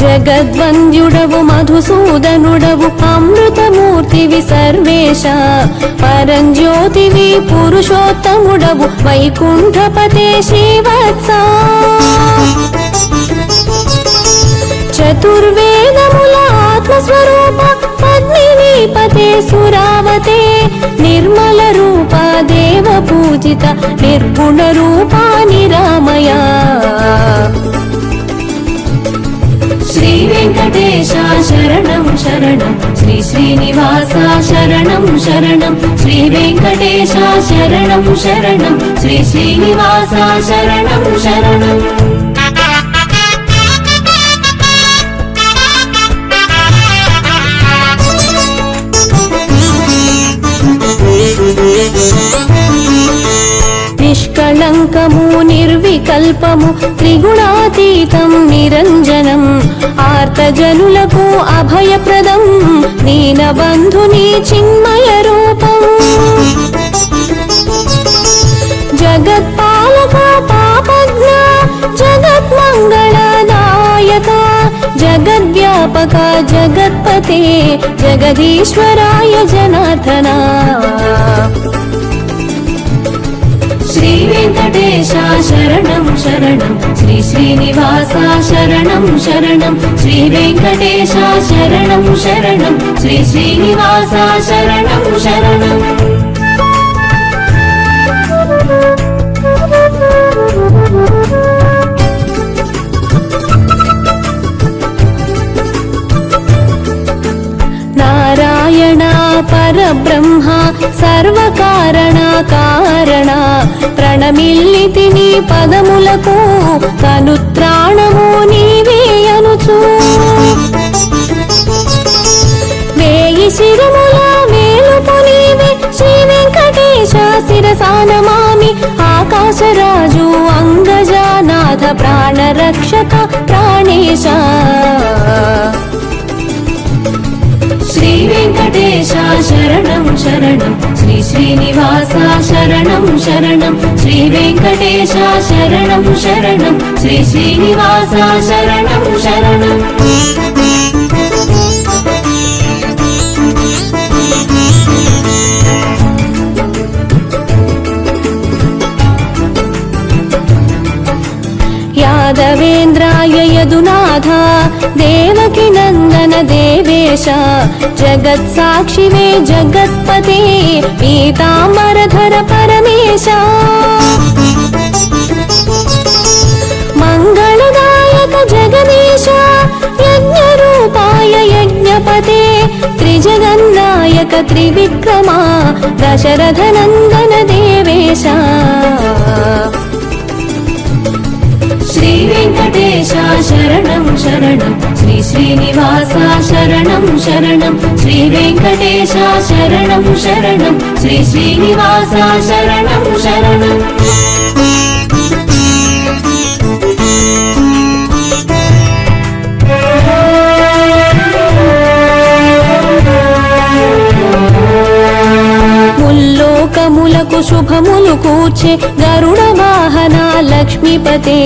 జగద్వంద్యుడవు మధుసూదనుడవు అమృతమూర్తివి సర్వేశ పరంజ్యోతివి పురుషోత్తముడవు వైకుంఠపతే శ్రీవత్స చతుర్వేదముల ఆత్మస్వరూప పద్మినీపతే సురావతే నిర్మల రూప దేవ పూజిత నిర్గుణ రూప నిరామయ. శ్రీ వెంకటేశ శరణం శరణం శ్రీ శ్రీనివాస శరణం శరణం శ్రీ వెంకటేశ శరణం శరణం శ్రీ శ్రీనివాస శరణం శరణం. నిష్కళంకము నిర్వికల్పము త్రిగుణాతీతం నిరంజనం ఆర్తజనులకు అభయప్రదం దీనబంధుని చిన్మయ రూపం జగత్పాలక పాపజ్ఞ జగన్మంగళదాయక జగద్వ్యాపక జగత్పతే జగదీశ్వరాయ జనార్దనా. శ్రీ వెంకటేశ శరణం శరణం శ్రీ శ్రీనివాస శరణం శరణం శ్రీ వెంకటేశ శరణం శరణం శ్రీ శ్రీనివాస శరణం శరణం. నారాయణ పరబ్రహ్మ సర్వకారణ కారణ ప్రణమిల్లితి నీ పదములకు తనుత్రాణము నీవే అనుచు వేయి శిరముల మేలుపు నీవే శ్రీ వెంకటేశ శిరసానమామి ఆకాశరాజు అంగజానాథ ప్రాణరక్షక ప్రాణేశ శ్రీ వెంకటేశ శరణం శరణం శ్రీ శ్రీనివాస శరణం శరణం శ్రీ వెంకటేశ శరణం శరణం శ్రీ శ్రీనివాస శరణం శరణం యాదవేంద్రాయ యదునాథ దేవకి నందన దేవేశ జగత్సాక్షివే జగత్పతే పీతాంబరధర పరమేశ మంగళదాయక జగదీశ యజ్ఞరూపాయ యజ్ఞపతే త్రిజగన్నాయక త్రివిక్రమా దశరథ నందన దేవేశ శ్రీ వెంకటేశ శరణం శరణం శ్రీ శ్రీనివాస శరణం శరణం శ్రీ వెంకటేశ శరణం శరణం శ్రీ శ్రీనివాస శరణం శరణం ముల్లోకములకు శుభములు కూర్చే గరుడ వాహన లక్ష్మీపతే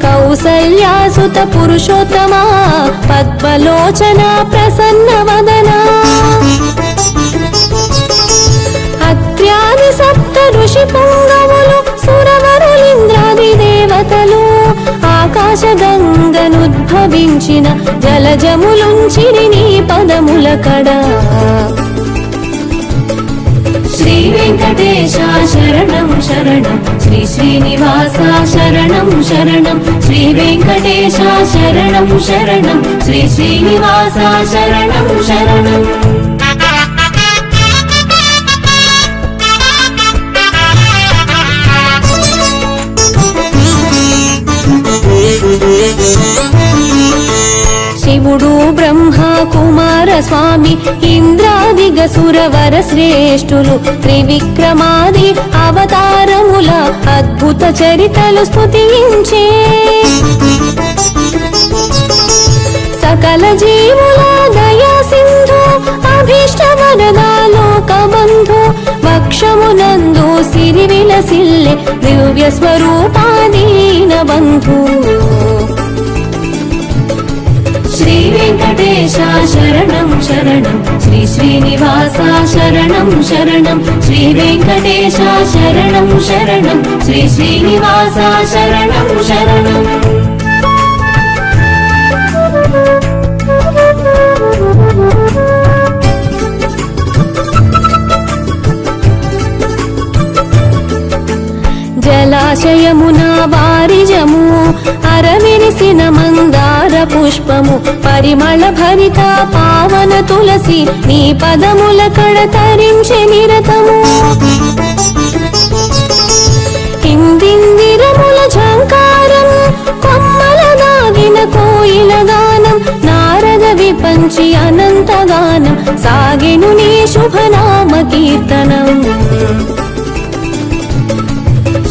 కౌసల్యాసుత పురుషోత్తమా పద్మలోచన ప్రసన్న వదన అత్ర్యాది సప్త ఋషి పుంగవులు సురవరులింద్రాది దేవతలు ఆకాశ గంగనుద్భవించిన జలజములుంచిరి నీ పదముల కడ శ్రీ వెంకటేశ శరణం శరణం శ్రీ శ్రీనివాస శరణం శరణం శ్రీ వెంకటేశ శరణం శరణం శ్రీ శ్రీనివాస శరణం శరణం శివుడు బ్రహ్మ కుమార స్వామి ఇంద్రాదిగ సురవర శ్రేష్ఠులు త్రివిక్రమాది అవతారముల అద్భుత చరితలు స్తుతించే సకల జీవుల దయా సింధు అభీష్ట వరదా లోక బంధు వక్షమునందు సిరి విలసిల్లె దివ్య స్వరూపాదీన బంధు శ్రీ వెంకటేశ శరణం శరణం శ్రీ శ్రీనివాస శరణం శరణం శ్రీ వెంకటేశ శరణం శరణం శ్రీ శ్రీనివాస శరణం శరణం జలాశయమున వారిజము అరవిరిసిన మందార పుష్పము పరిమళ భరిత పావన తులసి నీ పదముల కడ తరించె నిరతము ఇందిందిరముల ఝంకారం కొమ్మల దాగిన కోయిల గానం నారద విపంచి అనంత గానం సాగెను నీ శుభనామ కీర్తనం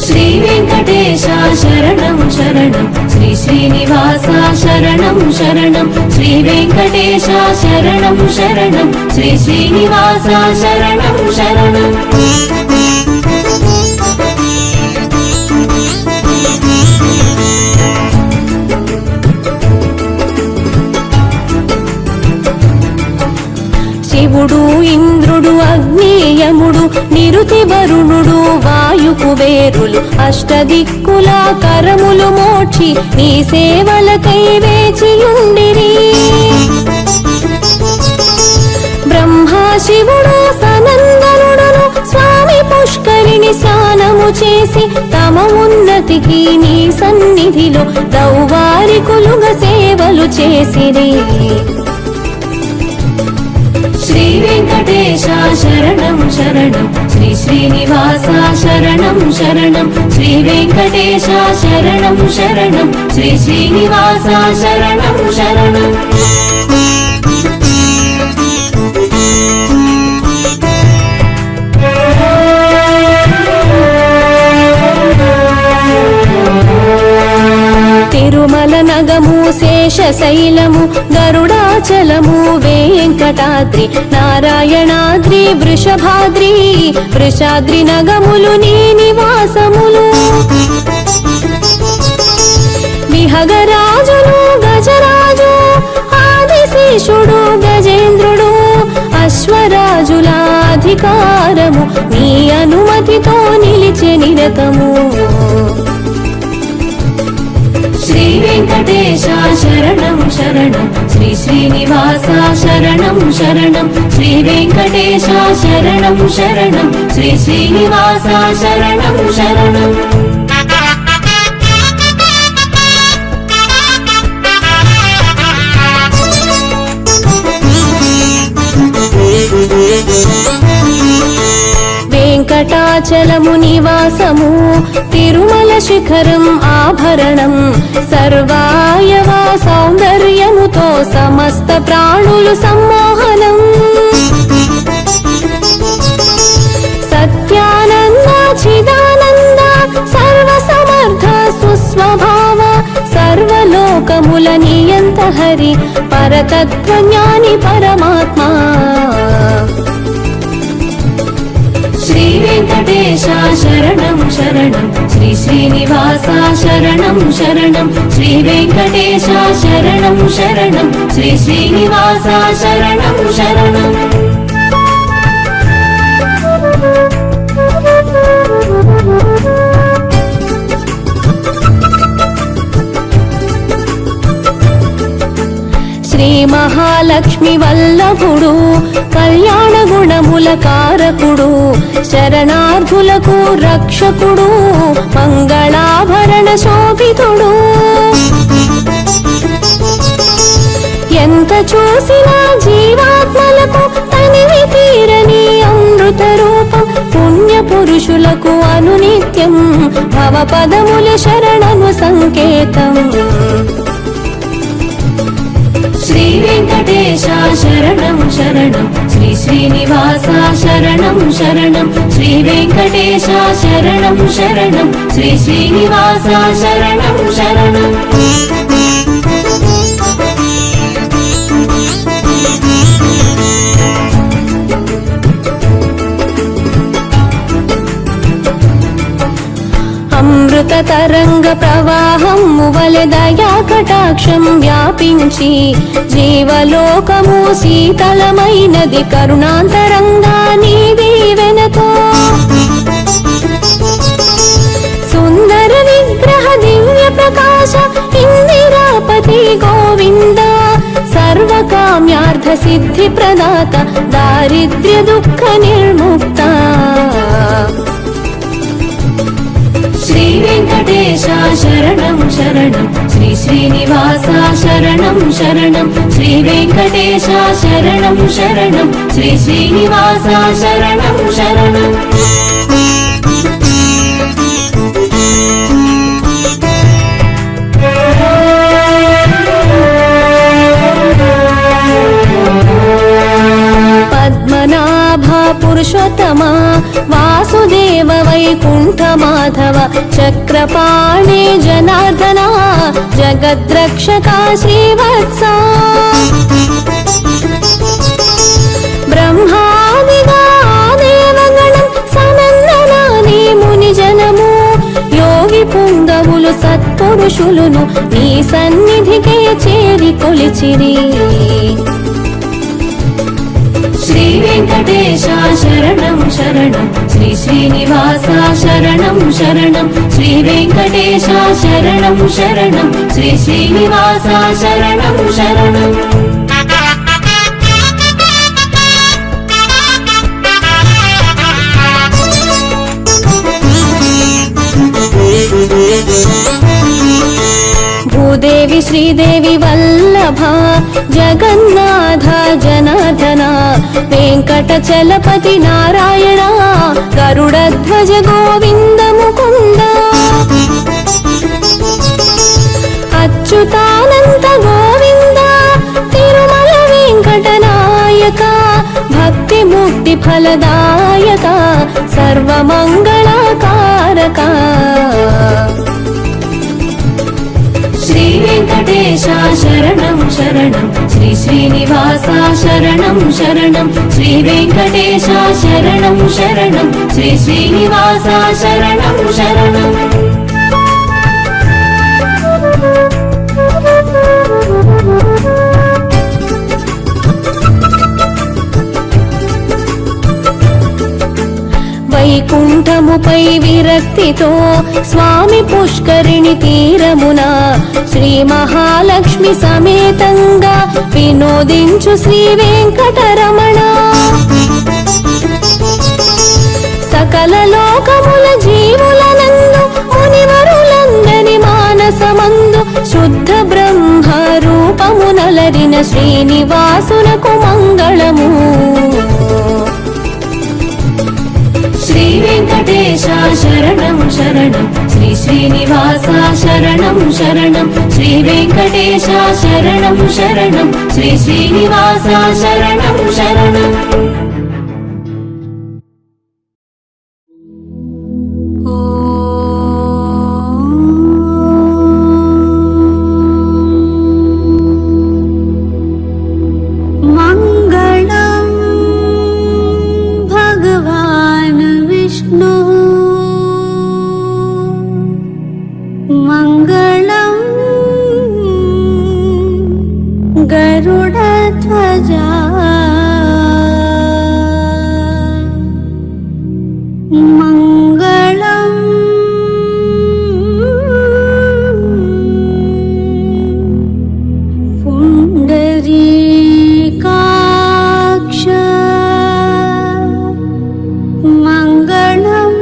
శ్రీ వెంకటేశ శరణం శరణం శ్రీ శ్రీనివాస శరణం శరణం శ్రీ వెంకటేశ శరణం శరణం శ్రీ శ్రీనివాస శరణం శరణం శివుడు ఇంద్రుడు అగ్నేయముడు నిరుతి వరుణుడు వాయు కుబేరులు అష్టదిక్కుల కరములు మోక్షి నీ సేవలకై వేచియుండిరి బ్రహ్మా శివుడు సనందనుడును స్వామి పుష్కరిణి స్నానము చేసి తమ ఉన్నతికి నీ సన్నిధిలో దౌవారికులుగా సేవలు చేసిరి శ్రీ వెంకటేశ వెంకటేశ శరణం శరణం శ్రీ శ్రీనివాస శరణం శరణం శ్రీ వెంకటేశ శరణం శరణం శ్రీ శ్రీనివాస శరణం శరణం తిరుమల నగము శేషశైలము గరుడాచలము వెంకటాద్రి నారాయణాద్రి వృషభాద్రి వృషాద్రి నగములు నీ నివాసములు విహగరాజులు గజరాజు ఆదిశేషుడు గజేంద్రుడు అశ్వరాజుల అధికారము నీ అనుమతితో నిలిచె నిరతము శ్రీ వెంకటేశ శరణం శరణం శ్రీ శ్రీనివాస శరణం శరణం శ్రీ వెంకటేశ శరణం శరణం శ్రీ శ్రీనివాస శరణం శరణం వెంకటాచలము నివాసము తిరుమల శిఖరం ఆభరణం సర్వాయవ సౌందర్యముతో సమస్త ప్రాణులు సమ్మోహనం సత్యానంద చిదానంద సర్వ సమర్థ సుస్వభావ సర్వలోకముల నియంత హరి పరతత్వ జ్ఞాని పరమాత్మ శ్రీ వెంకటేశ శరణం శరణం శ్రీ శ్రీనివాస శరణం శరణం శ్రీ వెంకటేశ శరణం శరణం శ్రీ శ్రీనివాస శరణం శరణం శ్రీ మహాలక్ష్మి వల్లభుడు కళ్యాణ గుణముల కారకుడు శరణార్థులకు రక్షకుడు మంగళాభరణ శోభితుడు ఎంత చూసినా జీవాత్మలకు తనివి తీరని అమృత రూపం పుణ్య పురుషులకు అనునిత్యం భవపదముల శరణను సంకేతం శ్రీ వెంకటేశ శరణం శరణం శ్రీ శ్రీనివాస శరణం శరణం శ్రీ వెంకటేశ శరణం శరణం శ్రీ శ్రీనివాస శరణం శరణం అమృత తరంగ ప్రవాహం మువలె దయా కటాక్షం వ్యాపించి జీవలోకము శీతలమైనది కరుణాంతరంగా నీ దీవెనతో సుందర విగ్రహ దివ్య ప్రకాశ ఇందిరాపతి గోవింద సర్వకామ్యార్థ సిద్ధి ప్రదాత దారిద్ర్య దుఃఖ నిర్ముక్త శ్రీ వెంకటేశ శరణం శరణం శ్రీ శ్రీనివాస శరణం శరణం శ్రీ వెంకటేశ శరణం శరణం శ్రీ శ్రీనివాస శరణం శరణం పద్మనాభ పురుషోత్తమ వాసుదేవ వైకుంఠ మాధవ చక్రపాణి జనార్దన జగద్రక్షక శ్రీవత్స బ్రహ్మాదిగా దేవగణం సనందనాని ముని జనము యోగి పుంగవులు సత్పురుషులును నీ సన్నిధికే చేరి కొలిచిరి శ్రీ వెంకటేశ శరణం శరణం శ్రీ శ్రీనివాస శరణం శరణం శ్రీ వెంకటేశ శరణం శరణం శ్రీ శ్రీనివాస శరణం శరణం భూదేవి శ్రీదేవి వల్లభ జగన్నాథ జనార్దన వెంకట చలపతి నారాయణ గరుడధ్వజ గోవింద ముకుంద అచ్యుతానంత గోవింద తిరుమల వెంకటనాయక భక్తి ముక్తి ఫలదాయక సర్వమంగళకారక శ్రీ వెంకటేశ శరణం శరణం శ్రీ శ్రీనివాస శరణం శరణం శ్రీ వెంకటేశ శరణం శరణం శ్రీ శ్రీనివాస శరణం శరణం వైకుంఠముపై విరక్తితో స్వామి పుష్కరిణి తీరమున శ్రీ మహాలక్ష్మి సమేతంగా వినోదించు శ్రీ వెంకటరమణ సకల లోకముల జీవులనందు మునివరులందరి మానసమందు శుద్ధ బ్రహ్మ రూపమునలరిన శ్రీనివాసునకు మంగళము శ్రీ వెంకటేశ శరణం శరణం శ్రీ శ్రీనివాస శరణం శరణం శ్రీ వెంకటేశ శరణం శరణం శ్రీ శ్రీనివాస శరణం శరణం మంగళం గరుడధ్వజా మంగళం పుండరీకాక్ష మంగళం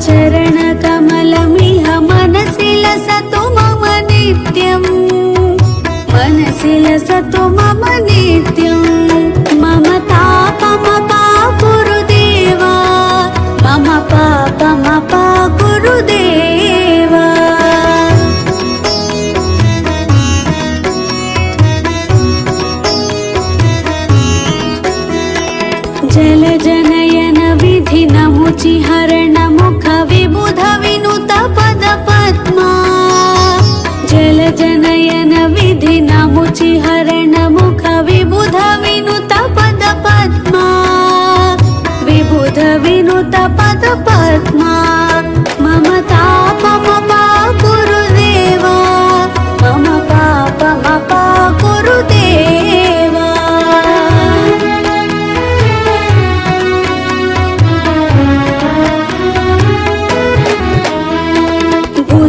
చరణ కమలమిహ మనసి లసతు మమ నిత్యం మనసి లసతు మమ నిత్యం మమ తాపమ పాకురుదేవా మమ పాపమ పాకురుదేవా జల జనయన విధి నముచి హరణ ముఖ విబుధ వినుత పద పద్మా జల జనయన విధి నముచి హరణ ముఖ విబుధ వినుత పద పద్మా విబుధ వినుత పద పద్మా మమ తాపమ పాకురుదేవా మమ పాపమ పాకురుదేవా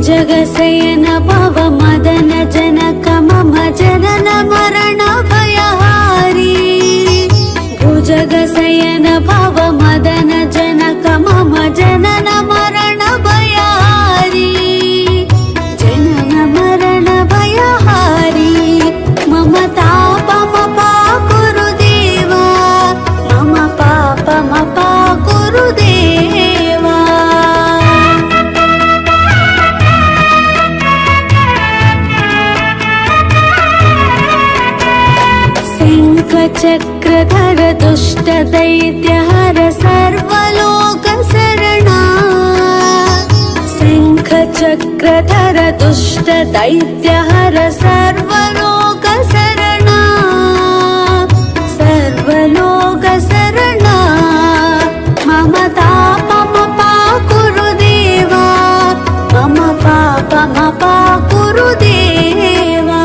జగశయన భవ మదన జనక మమ జనన మరణ భయహారీ భుజగశయన భవ మదన జనక మమ జనన మరణ భయహారీ జనన మరణ భయహారీ మమ తాపమ పాకురుదేవా మమ పాపమ పాకురుదేవా చక్రధర దుష్ట దైత్యహర సర్వలోక శరణా శంఖ చక్రధర దుష్ట దైత్యహర సర్వలోక శరణా సర్వలోక శరణా మమ తాపమ పాకురుదేవా మమ పాపమ పాకురుదేవా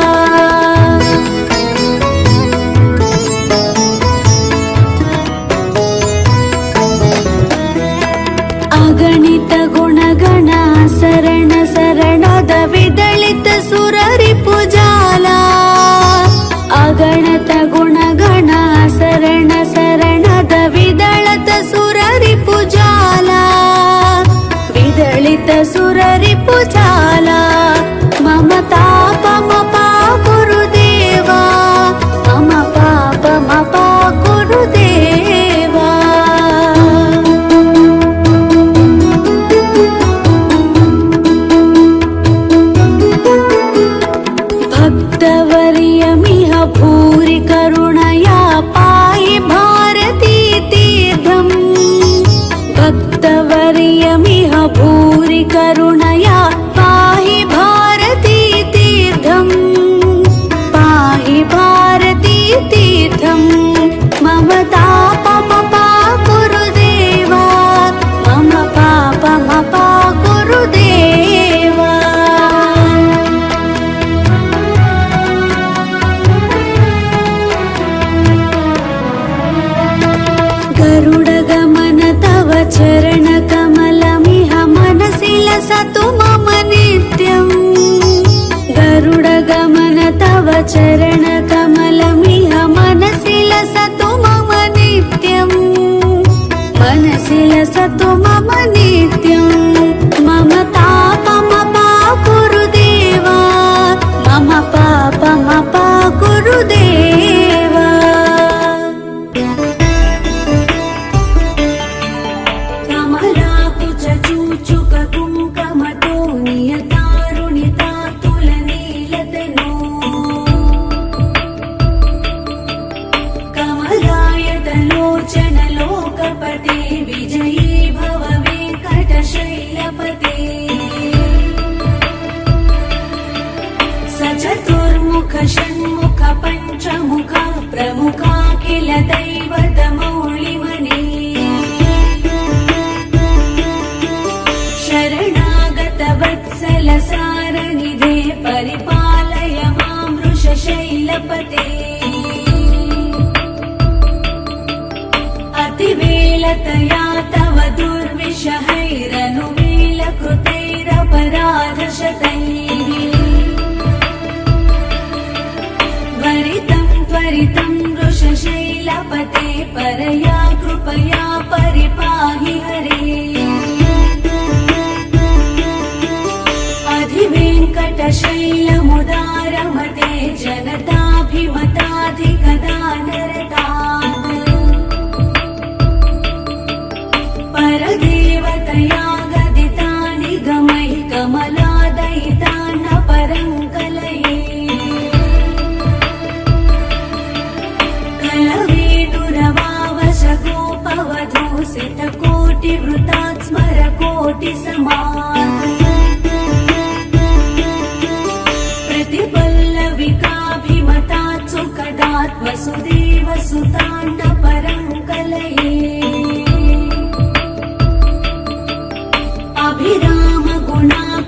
ಶರಣ ಶರಣದ ವಿದಳಿತ ಸುರರಿ ಪೂಜಾಲ ಅಗಣತ ಗುಣಗಣ ಶರಣ ಶರಣದ ವಿದಳತ ಸುರರಿ ಪೂಜಾಲ ವಿದಳಿತ ಸುರರಿ ಪೂಜಾಲ ಮಮತಾ ಪಮಪ ಗುರುದೇವ ಮಮ ಪಾಪ ಮಪ ಗುರುದೇವ भक्तवर्यमिह भूरि करुणया पाहि भारती तीर्थम् भक्तवर्यमिह भूरि करुणया पाहि भारती तीर्थम् पाहि भारती तीर्थम् मम तापमपा गुरुदेवा मम पापमपा गुरुदेवा गरुडगमन तव चरणकमलमिह मनसि लसतु मम नित्यम् गरुडगमन तव चरणकमलमिह मनसि लसतु मम नित्यम् मनसि लसतु मम नित्यम् मम तापमपा गुरुदेवा मम पापमपा गुरुदेवा कमलाकुच चूचुक कुङ्कमतो नियतारुणिता तुलनीलतनो कमलायतलोचन लोकपते विजयी भव वेङ्कटशैलपते सचतुर्मुख षण्मुख पञ्चमुख प्रमुखा किल दैवतमौलिमने शरणागत वत्सल सारनिधे परिपालय मां वृषशैलपते अतिवेलतया तव दुर्विषहैरनुवेलकृतैरपराधशतैः वरितं त्वरितं वृषशैलपते परया कृपया परिपाहि हरे अधिवेङ्कटशैलमुदारमते जनताभिमताधिकदानरतात् परदेवतया गदितानि गमैः कमलादयितान्न परङ्कलये कलवेणुरवावशगोपवधूसितकोटिवृतात् स्मरकोटिसमात् प्रतिपल्लविकाभिमतात् सुखदात् वसुदेवसुतान्न परङ्कलये अभिराम गुणाकरदासरदे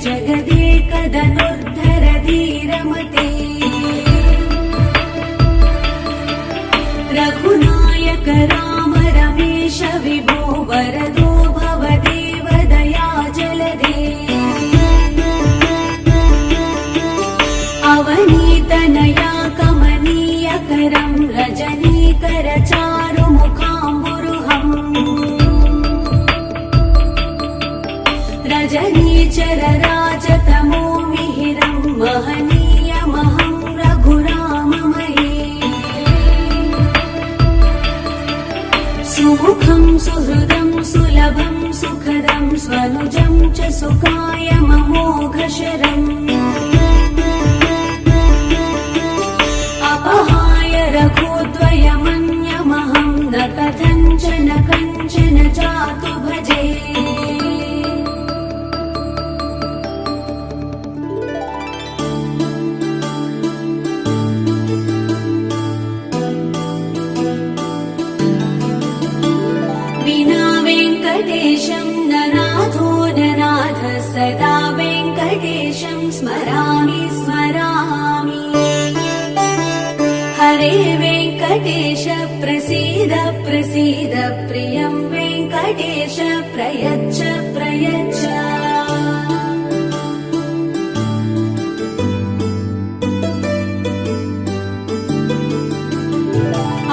जगदेकदनुर्धर धीरमते रघुनायक राम रमेश विभो वरदो भवदेव दया जलदे अवनीतनया कमनीयकरं रजनीकर चारुमुखाम्बुरुहम् रजनीचर राजतमो मिहिरं महनीयमहं रघुराममये सुमुखं सुहृदं सुलभं सुखदं स्वनुजं च सुखाय ममोघशरम् अपहाय रघुद्वयमन्यमहं न कथञ्चन कञ्चन जातु भजे विना वेङ्कटेशं ननाथो ननाथ सदा वेङ्कटेशं स्मरामि स्मरामि हरे वेङ्कटेश वेङ्कटेश प्रसीद प्रसीद प्रियं वेङ्कटेश प्रयच्छ प्रयच्छ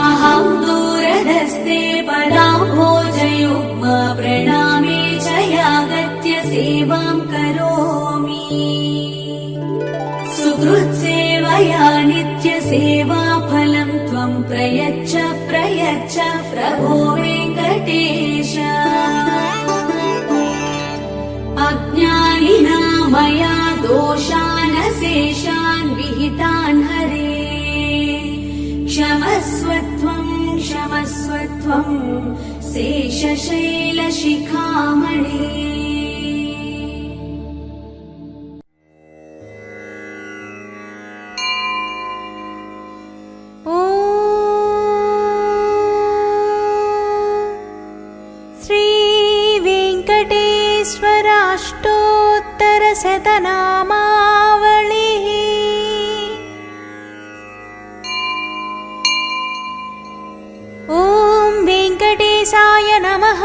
अहं दूरदस्ते पदाम्भोजयुग्म प्रणामे च यागत्य सेवां करोमि सुहृत्सेवया नित्यसेवाफलं त्वं प्रयच्छ प्रयच्छ प्रभो वेङ्कटेश अज्ञानिना मया दोषानशेषान् विहितान् हरे क्षमस्व त्वं शेषशैलशिखामणे शतनामावलिः ॐ वेङ्कटेशाय नमः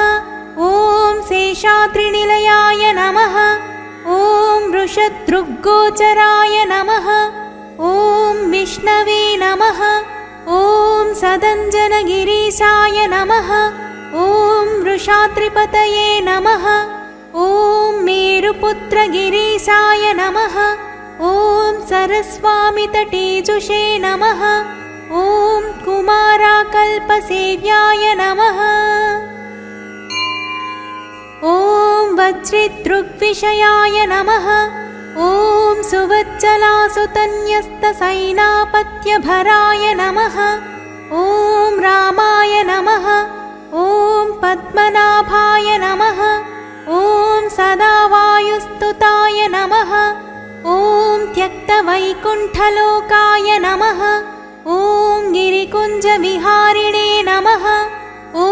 ॐ शेषाद्रिनिलयाय नमः ॐ वृषदृग्गोचराय नमः ॐ विष्णवे नमः ॐ सदञ्जनगिरीशाय नमः ॐ वृषाद्रिपतये नमः ॐ मेरुपुत्रगिरीशाय नमः ॐ सरस्वामितटेजुषे नमः ॐ कुमाराकल्पसेव्याय नमः ॐ वज्रिदृग्विषयाय नमः ॐ सुवज्जलासुतन्यस्तसैनापत्यभराय नमः ॐ रामाय नमः ॐ पद्मनाभाय नमः ॐ सदावायुस्तुताय नमः ॐ त्यक्तवैकुण्ठलोकाय नमः ॐ गिरिकुञ्जविहारिणे नमः ॐ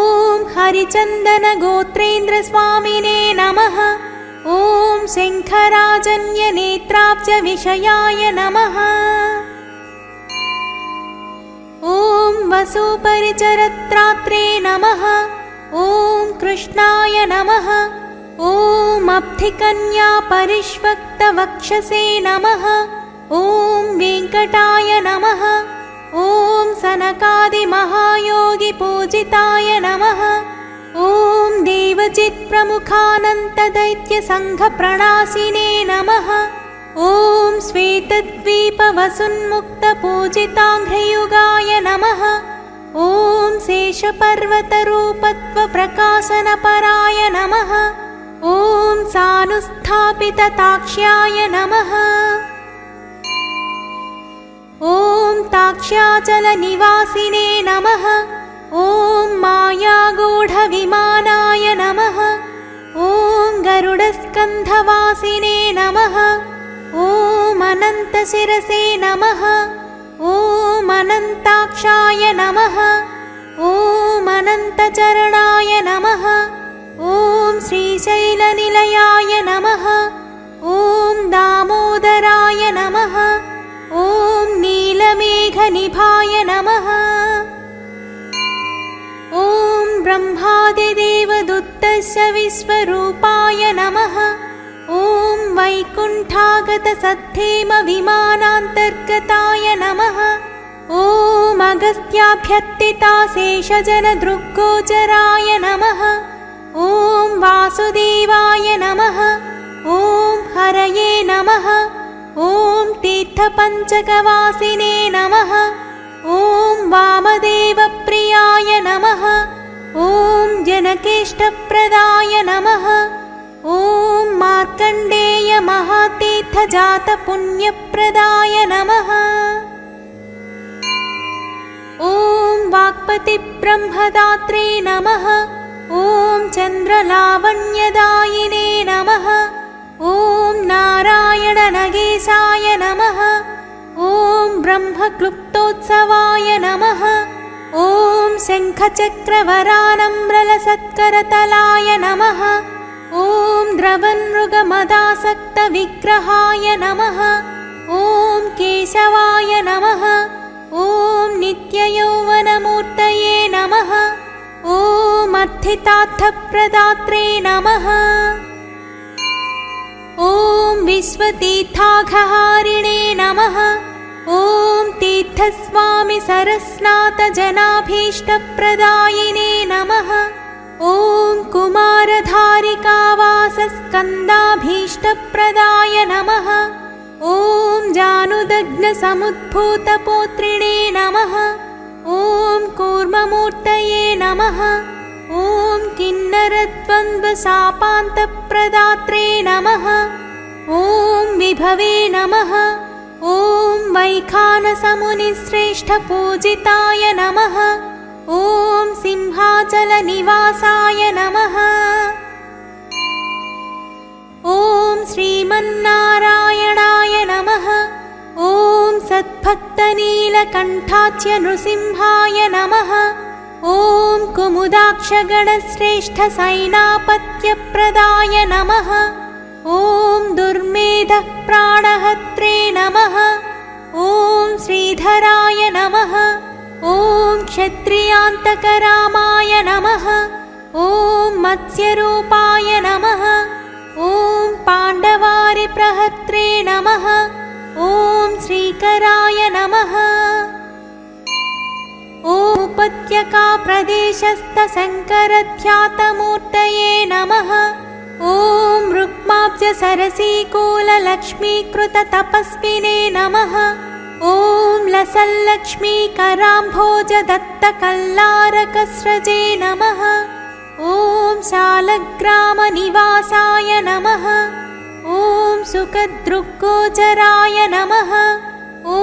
हरिचन्दनगोत्रेन्द्रस्वामिने नमः ॐ शङ्खराजन्यनेत्राब्जविषयाय नमः ॐ वसुपरिचरत्रात्रे नमः ॐ कृष्णाय नमः ॐ अब्धिकन्यापरिष्वक्तवक्षसे नमः ॐ वेङ्कटाय नमः ॐ सनकादिमहायोगिपूजिताय नमः ॐ देवचित्प्रमुखानन्तदैत्यसङ्घप्रणासिने नमः ॐ श्वेतद्वीपवसुन्मुक्तपूजिताङ्घ्रियुगाय नमः ॐ शेषपर्वतरूपत्वप्रकाशनपराय नमः ॐ सानुस्थापितताक्ष्याय नमः ॐ ताक्ष्याचलनिवासिने नमः ॐ मायागूढविमानाय नमः ॐ गरुडस्कन्धवासिने नमः ॐ अनन्तशिरसे नमः ॐ अनन्ताक्षाय नमः ॐ अनन्तचरणाय नमः ॐ श्रीशैलनिलयाय नमः ॐ दामोदराय नमः ॐ नीलमेघनिभाय नमः ॐ ब्रह्मादिदेवदुत्तस्य विश्वरूपाय नमः ॐ वैकुण्ठागतसद्धेमविमानान्तर्गताय नमः ॐ अगस्त्याभ्यर्थिताशेषजनदृग्गोचराय नमः ॐ वासुदेवाय नमः ॐ हरये नमः ॐ तीर्थपञ्चकवासिने नमः ॐ वामदेवप्रियाय नमः ॐ जनकेष्टप्रदाय नमः ॐ मार्कण्डेयमहातीर्थजातपुण्यप्रदाय नमः ॐ वाक्पतिब्रह्मदात्रे नमः ॐ चन्द्रलावण्यदायिने नमः ॐ नारायणनगेशाय नमः ॐ ब्रह्मक्लुप्तोत्सवाय नमः ॐ शङ्खचक्रवरानम्रलसत्करतलाय नमः ॐ द्रवन्मृगमदासक्तविग्रहाय नमः ॐ केशवाय नमः ॐ नित्ययौवन मूलमूर्तये नमः। ॐ अर्थितार्थप्रदात्रे नमः। ॐ विश्वतीर्थाघहारिणे नमः। ॐ तीर्थस्वामी सरस्नातजनाभीष्टप्रदायिने नमः। ॐ कुमारधारिकावासस्कन्दाभीष्टप्रदाय नमः। ॐ जानुदग्नसमुद्भूतपोत्रिणे नमः। ॐ कूर्ममूर्तये नमः। ॐ किन्नरद्वन्द्वशापान्तप्रदात्रे नमः। ॐ विभवे नमः। ॐ वैखानसमुनिश्रेष्ठपूजिताय नमः। ॐ सिंहाचलनिवासाय नमः। ॐ श्रीमन्नारायणाय नमः। ॐ सद्भक्तनीलकण्ठाच्य नृसिंहाय नमः। ॐ कुमुदाक्षगणश्रेष्ठसैनापत्यप्रदाय नमः। ॐ दुर्मेधप्राणहत्रे नमः। ॐ श्रीधराय नमः। ॐ क्षत्रियान्तकरामाय नमः। ॐ मत्स्यरूपाय नमः। ॐ पाण्डवारिप्रहत्रे नमः। ॐ श्रीकराय नमः। ॐ उपत्यकाप्रदेशस्थशङ्करध्यातमूर्तये नमः। ॐ रुक्माब्जसरसीकुललक्ष्मीकृततपस्विने नमः। ॐ लसल्लक्ष्मीकराम्भोजदत्तकल्लारकस्रजे नमः। ॐ शालग्रामनिवासाय नमः। ॐ सुखदृग्गोचराय नमः। ॐ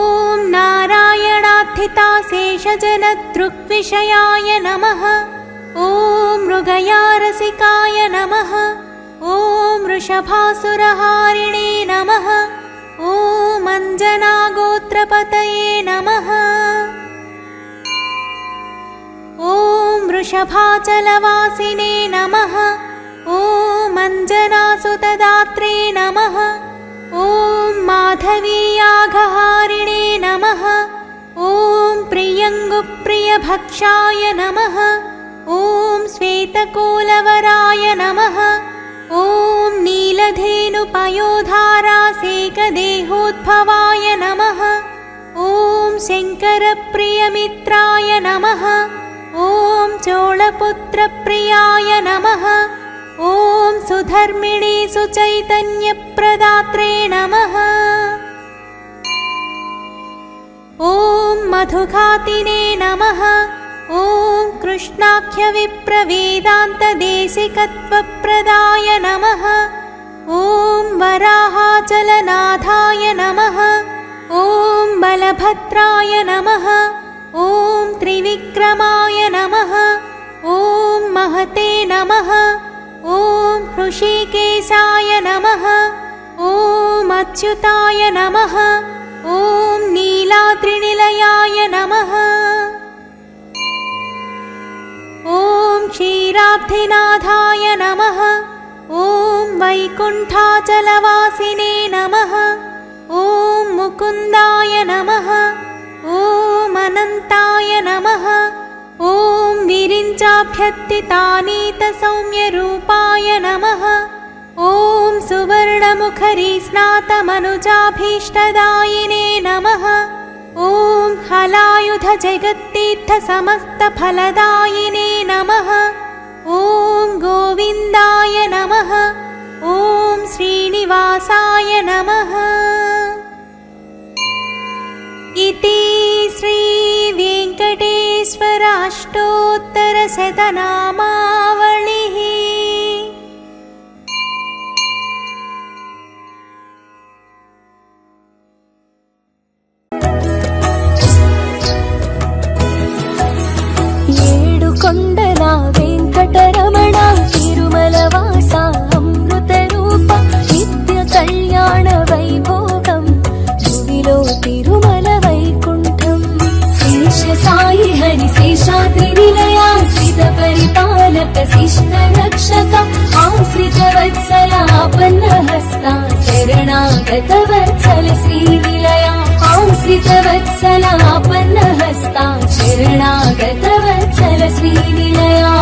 नारायणार्थिताशेषजनदृग्विषयाय नमः। ॐ मृगयारसिकाय नमः। ॐ वृषभासुरहारिणे नमः। ॐ अञ्जनागोत्रपतये नमः। ॐ वृषभाचलवासिने नमः। ॐ अञ्जनासुतदात्रे नमः। ॐ माधवीयाघहारिणे नमः। ॐ प्रियङ्गुप्रियभक्षाय नमः। ॐ श्वेतकोलवराय नमः। ॐ नीलधेनुपयोधारासेकदेहोद्भवाय नमः। ॐ शङ्करप्रियमित्राय नमः। ॐ चोळपुत्रप्रियाय नमः। ॐ सुधर्मिणे सुचैतन्यप्रदात्रे नमः। ॐ मधुघातिने नमः। ॐ कृष्णाख्यविप्रवेदान्तदेशिकत्वप्रदाय नमः। ॐ वराहाचलनाथाय नमः। ॐ बलभद्राय नमः। ॐ त्रिविक्रमाय नमः। ॐ महते नमः। ॐ हृषीकेशाय नमः। ॐ अच्युताय नमः। ॐ नीलाद्रिनिलयाय नमः। ॐ क्षीराब्धिनाथाय नमः। ॐ वैकुण्ठाचलवासिने नमः। ॐ मुकुन्दाय नमः। ॐ अनन्ताय नमः। ॐ विरिञ्चाभ्यर्थितानीतसौम्यरूपाय नमः। ॐ सुवर्णमुखरीस्नातमनुजाभीष्टदायिने नमः। ॐ हलायुधजगत्तीर्थसमस्तफलदायिने नमः। ॐ गोविन्दाय नमः। ॐ श्रीनिवासाय नमः। इति श्रीवेङ्कटेश्वराष्टोत्तरशतनामावलिः। ఏడుకొండల వెంకటరమణ తిరుమలవాస అమృతరూప నిత్య కళ్యాణ వైభోగం భువిలో తిరుమల వైకుంఠం శేష సాయి హరి శేషాద్రి నిలయాశ్రిత పరిపాలక శిష్ట రక్షక ఆశ్రిత వత్సలాపన్న హస్త శరణాగత వత్సల శ్రీ నిలయ ఆశ్రిత వత్సలాపన్న హస్త शरणागत वत्सल श्रीनिलया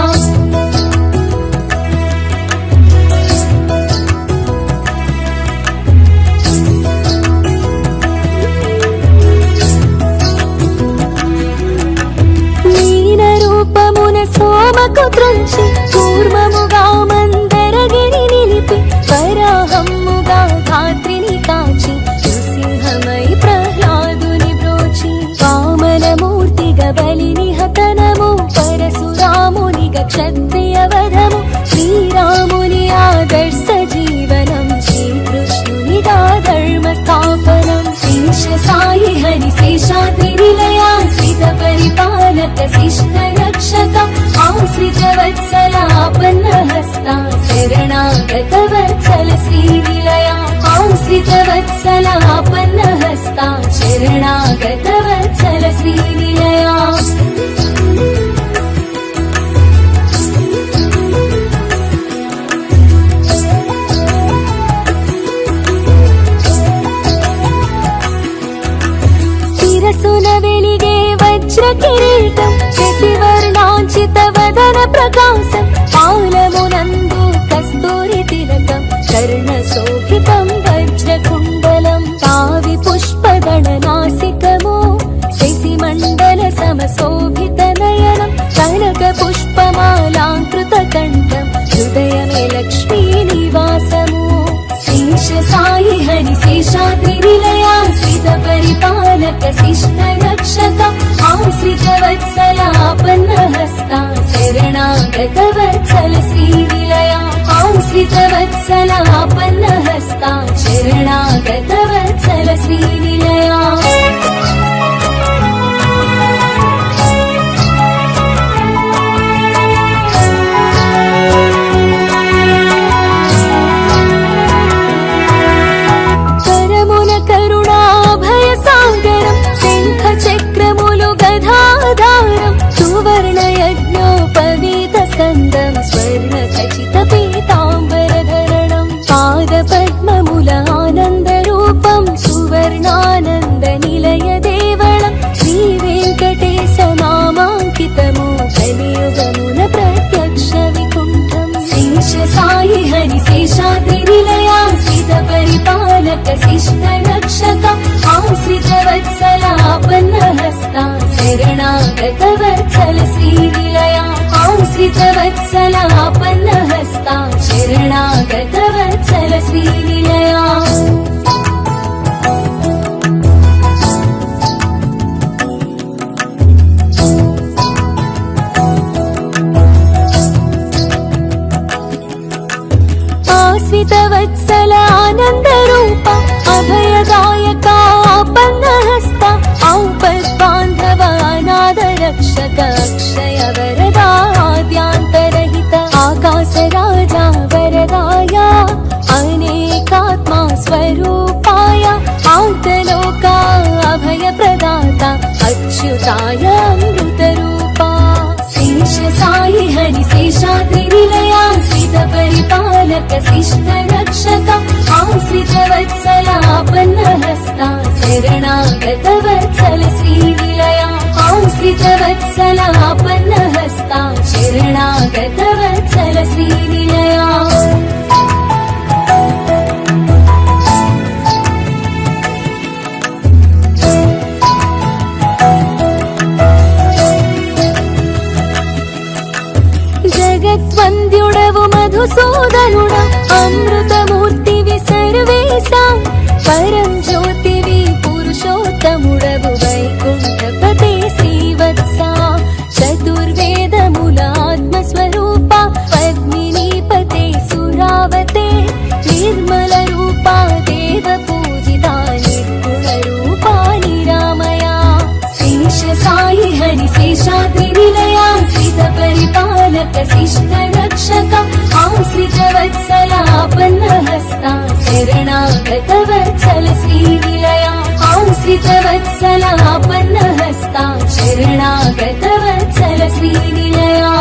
मीनरूपमुन सोमकु त्रंचि कूर्ममुगा मंदरगिरि निलिपि वराहम्मुगा धात्रिनि काचि नृसिंहमयि प्रह्लादुनि ब्रोचि वामनमूर्तिग बलिनि हतनमु परशुरामुनिग क्षत्रियवधमु श्रीरामुनि आदर्श जीवनं श्रीकृष्णुनिगा धर्मस्थापनं शेष साई हरि शेषाद्रिनिलया श्रित परिपालक शिष्ट रक्षक आश्रित वत्सलापन्न हस्ता शरणागत वत्सल श्रीनिलया आश्रित वत्सलापन्न हस्ता शरणागत वत्सल श्रीनिलया शिरसुन वेलिगे वज्र किरीटं शशिवर्णांचित वदन प्रकाशं पालमुनंदु कस्तूरि तिलकं कर्णशोभितं वज्रकुण्डलं पावि पुष्पदळनासिकमो शशिमण्डल समशोभित नयनं कनक पुष्पमालांकृत कण्ठं हृदयमे लक्ष्मी निवासमो शेष साई हरि शेषाद्रिनिलया श्रित परिपालक शिष्ट रक्षक आश्रित वत्सलापन्न हस्ता शरणागत वत्सल श्रीनिलया आश्रित वत्सलापन्न हस्ता शरणागत वत्सल श्रीनिलया चक्रमुलु गधाधारं सुवर्णयज्ञोपवीतस्कन्दं स्वर्णखचित पीताम्बरधरणं पादपद्ममुल आनन्दरूपं सुवर्णानन्दनिलयदेवळं श्रीवेङ्कटेशनामाङ्कितमो कलियुगमुन प्रत्यक्ष विकुण्ठं शेष साई हरि शेषाद्रिनिलया श्रित परिपालक शिष्ट रक्षक आश्रित वत्सलापन्न हस्ता शरणागत वत्सल श्रीनिलया आश्रित वत्सलापन्न हस्ता शरणागत वत्सल श्रीनिलया आश्रित वत्सल आनंद रूपा अभयदायकापन्न हस्ता औपद्बान्धव अनाथ रक्षक अक्षय वरदाद्यांतरहित आकाश राजा वरदाया अनेकात्मा स्वरूपाय आर्तलोका अभय प्रदाता अच्युताय अमृत रूपा शेष साई हरि शेषाद्रिनिलया श्रित परिपालक शिष्ट रक्षक आश्रित वत्सलापन्न हस्ता शरणागत वत्सल श्रीनिलया आश्रित वत्सलापन्न हस्ता शरणागत वत्सल श्रीनिलया जगद्वन्द्युडवु मधुसूदनुडा अमृतमूर्तिवि सर्वेशा परं ज्योतिवि पुरुषोत्तमुडवु वैकुण्ठपते श्रीवत्सा चतुर्वेदमूल आत्मस्वरूपा पद्मिनीपते सुरावते निर्मलरूपा देवपूजिता निर्गुणरूपा निरामया शेष साई हरि शेषाद्रिनिलया श्रित परिपालक शिष्ट रक्षक आश्रित वत्सलापन्न हस्ता शरणागत वत्सल श्रीनिलया आश्रित वत्सलापन्न हस्ता शरणागत वत्सल श्रीनिलया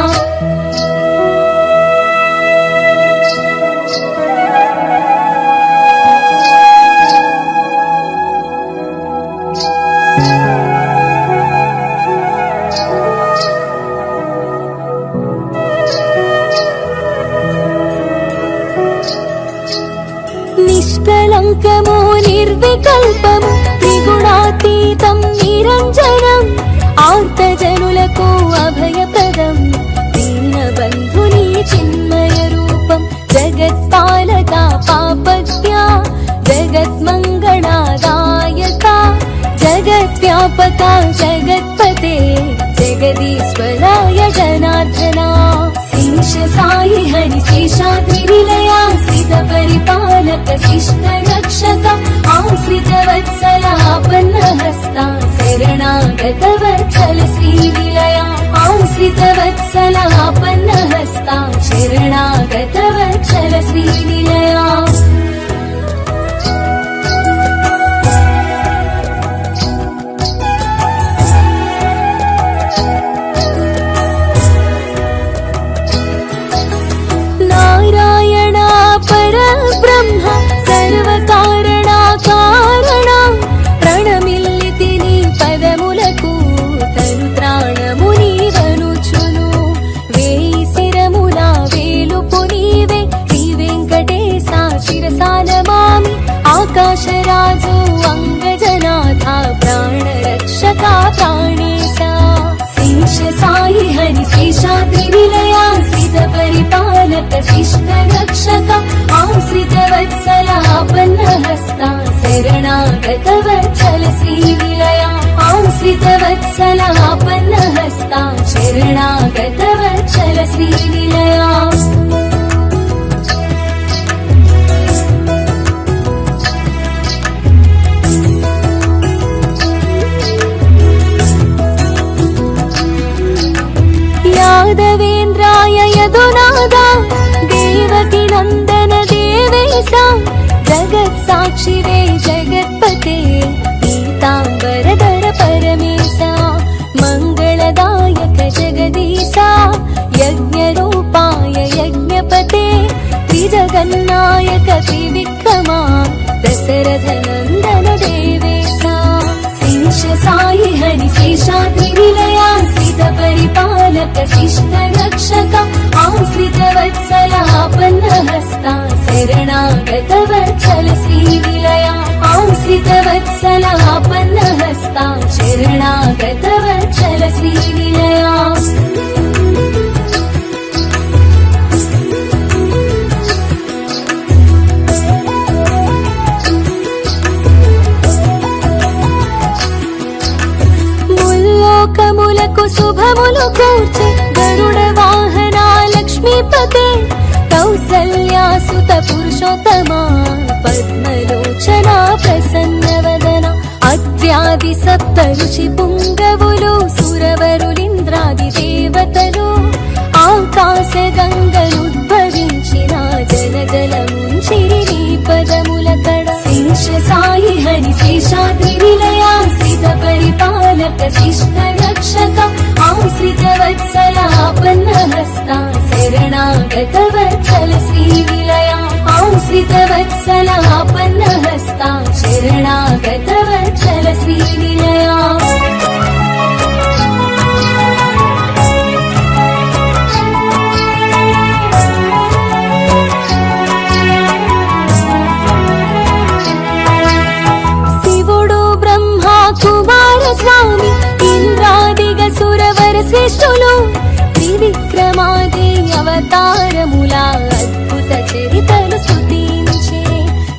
నిర్వికల్పము త్రిగుణాతీతం నిరంజనం ఆర్తజనులకు అభయప్రదం దీనబంధుని చిన్మయ రూపం జగత్పాలక పాపజ్ఞ జగన్మంగళదాయక జగద్వ్యాపక జగత్పతే జగదీశ్వరాయ జనార్దనా శేష సాయి హరి శేషాద్రి నిలయా శ్రిత పరిపాలక శిష్ట రక్షక ఆశ్రిత వత్సల ఆపన్న హస్త శరణాగత వత్సల శ్రీ నిలయ ఆశ్రిత వత్సల ఆపన్న హస్త శరణాగత వత్సల శ్రీ నిలయ పరబ్రహ్మ సర్వకారణాకారణ ప్రణమిల్లితిని పదములకు తను త్రాణముని వనుచును వేయి శిరముల వేలుపు నీవే శ్రీ వెంకటేశ శిరసానమామి ఆకాశరాజు అంగజనాథ ప్రాణరక్షక ప్రాణేశ శేష సాయి హరి శేషాద్రి నిలయా శ్రిత పరిపాలక శిష్ట రక్షక ఆశ్రిత వత్సల ఆపన్న హస్త శరణాగత వత్సల శ్రీ నిలయ ఆశ్రిత వత్సల ఆపన్న హస్త శరణాగత వత్సల శ్రీ నిలయ యాదవేంద్రాయ యదునాద దేవకి నందన దేవేశ జగత్ సాక్షివే జగత్పతే పీతాంబరధర పరమేశ మంగళదాయక జగదీశ యజ్ఞరూపాయ యజ్ఞపతే త్రిజగన్నాయక త్రివిక్రమా దశరథ నందన దేవేశ శేష సాయి హరి శేషాద్రి నిలయా శ్రిత పరిపాలక శిష్ట రక్షక ఆశ్రిత వత్సల ఆపన్న హస్త శరణాగత వత్సల శ్రీ నిలయ ఆశ్రిత వత్సల ఆపన్న హస్త శరణాగత వత్సల శ్రీ నిలయ లోకములకు శుభములు కూర్చే గరుడ వాహన లక్ష్మీపతే కౌసల్యాసుత పురుషోత్తమా పద్మలోచన ప్రసన్నవదన అత్యాది సప్త ఋషి పుంగవులు సురవరులింద్రాది దేవతలు ఆకాశ గంగనుద్భవించిన జల జలముంచిరి నీ పదముల కడ శేష సాయి హరి శేషాద్రి నిలయా శ్రిత పరిపాలక శిష్ట రక్షక ఆశ్రిత వత్సల ఆపన్న హస్త శరణాగత వత్సల శ్రీ నిలయ ఆశ్రిత వత్సల ఆపన్న హస్త శరణాగత వత్సల శ్రీ నిలయ కుమార స్వామి ఇంద్రాదిగ సురవర శ్రేష్ఠులు త్రివిక్రమాది అవతారముల అద్భుత చరితలు స్తుతించే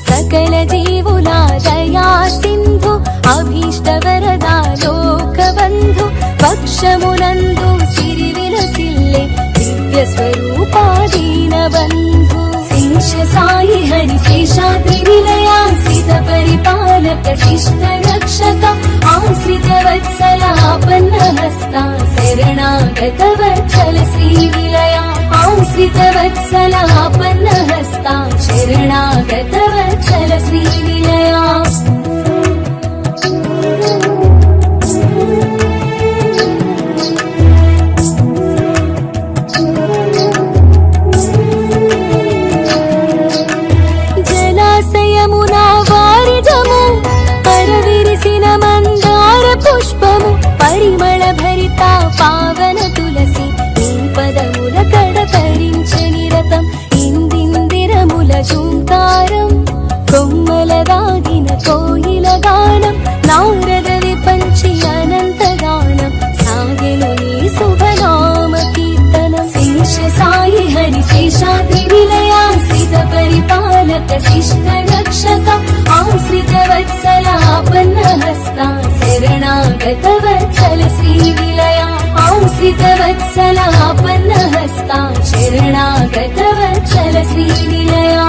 సకల జీవుల దయా సింధు అభీష్ట వరద లోకబంధు పక్షమునందు సిరి విలసిల్లే దివ్య స్వరూపాదీన బంధు శేష సాయి హరి శేషాద్రి నిలయా శ్రిత పరిపాలక శిష్ట రక్షక ఆశ్రిత వత్సల ఆపన్న హస్త శరణాగత వత్సల శ్రీ నిలయ ఆశ్రిత వత్సల ఆపన్న హస్త శరణాగత వత్సల శ్రీ నిలయ జలాశయమునా వారిజము పరవిరిసిన మందార పుష్పము పరిమళ భరిత పావన తులసి परिपालक शिष्ट रक्षक आश्रित वत्सलापन्नहस्ता शरणागत वत्सल श्रीविलया आश्रित वत्सलापन्नहस्ता शरणागत वत्सल श्रीविलया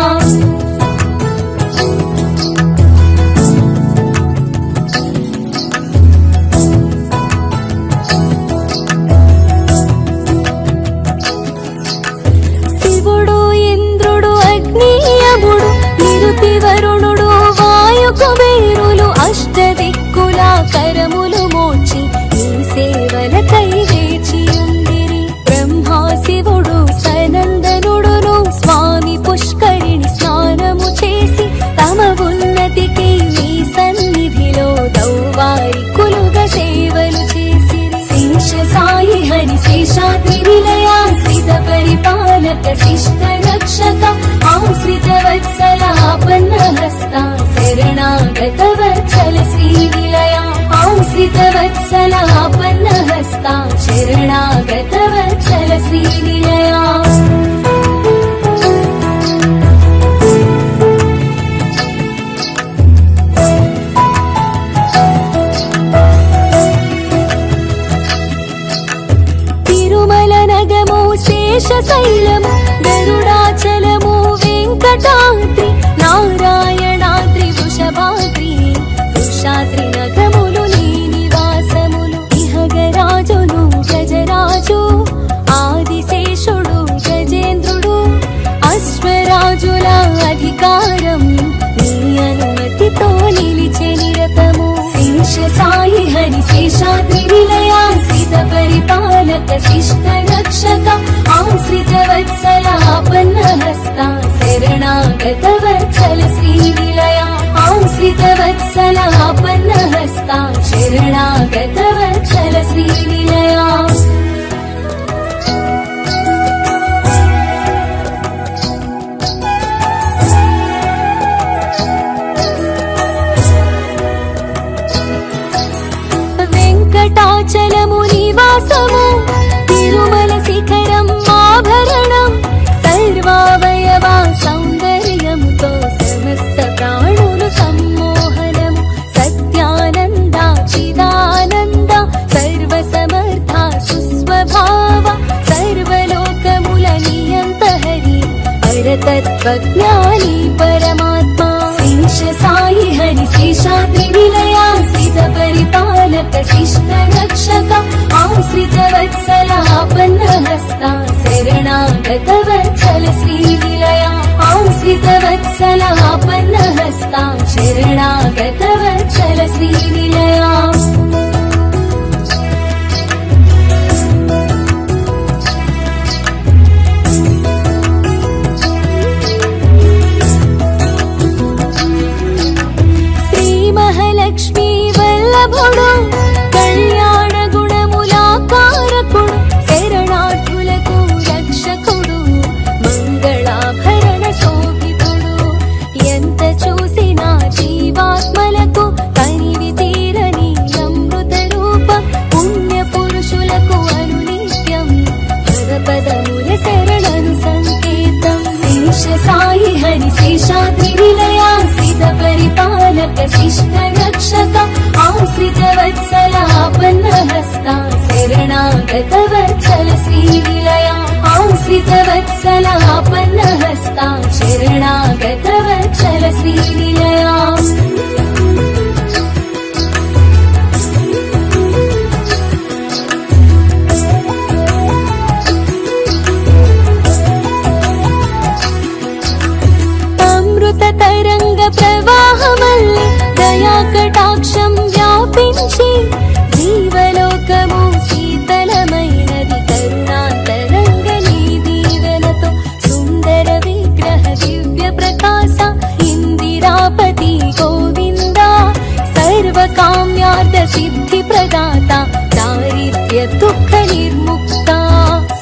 వరుణుడు వాయు కుబేరులు అష్టదిక్కుల కరములు మోచి ఈ సేవలకై వేచి ఉండిరి బ్రహ్మా శివుడు సనందనుడును స్వామి పుష్కరిణి స్నానము చేసి తమ ఉన్నతికి మీ సన్నిధిలో దౌవారికులుగా సేవలు చేసిరి శేష సాయి హరి శేషాద్రి విలయాశ్రిత పరిపాలక శిష్ట రక్షక ఆశ్రిత वत्सलापन्नहस्ता शरणागत वत्सल श्रीविलया आश्रित वत्सलापन्नहस्ता शरणागत वत्सल श्रीविलया తిరుమల నగము శేషశైలము గరుడాచలము వెంకటాద్రి నారాయణాద్రి వృషభాద్రి వృషాద్రి నగములు నీ నివాసములు ఇహగరాజును గజరాజు ఆదిశేషుడు గజేంద్రుడు అశ్వరాజుల అధికారం నీ అనుమతితో నిలిచే నిరతము శేష సాయి హరి శేషాద్రి విలయాశ్రిత పరిపాలక శిష్ట రక్షక ఆశ్రిత వత్సలాపన్నహస్తా శరణాగత వత్సల శ్రీవిలయ ఆశ్రిత వత్సలాపన్నహస్తా శరణాగత వత్సల శ్రీవిలయ వెంకటాచలము నివాసము తిరుమల శిఖరం ఆభరణం సర్వావయవ సౌందర్యముతో సమస్త ప్రాణులు సమ్మోహనము సత్యానంద చిదానంద సర్వసమర్థ సుస్వభావ సర్వలోకముల నియంత హరి అరతత్వజ్ఞాని పరమాత్మా శేష సాయి హరి శేషాద్రి విలయాశ్రిత పరిపాలక శిష్ట రక్షక ఆశ్రిత వత్సలాపన్నహస్తా శరణాగత వత్సల శ్రీవిలయ ఆశ్రిత వత్సలాపన్నహస్తా శరణాగత వత్సల శ్రీవిలయ లక్ష్మీ వల్లభుడు కళ్యాణ గుణములాకారకుడు శరణార్థులకు రక్షకుడు మంగళాభరణ శోభితుడు ఎంత చూసినా జీవాత్మలకు కనివి తీరని అమృత రూపం పుణ్య పురుషులకు అనునిత్యం పదపదముల శరణను సంకేతం శేష సాయి హరి శేషాద్రి విలయాశ్రిత పరిపాలక శిష్ట రక్షక ఆశ్రిత వత్సలాపన్నహస్తా శరణాగత వత్సల శ్రీవిలయ ఆశ్రిత వత్సలాపన్నహస్తా శరణాగత వత్సల శ్రీవిలయ తరంగ ప్రవాహమల్లి దయా కటాక్షం వ్యాపించి జీవలోకము శీతలమైనది కరుణాంతరంగ నీ దీవెనతో సుందర విగ్రహ దివ్య ప్రకాశ ఇందిరాపతి గోవింద సర్వకామ్యార్థ సిద్ధి ప్రదాత దారిద్ర్య దుఃఖ నిర్ముక్త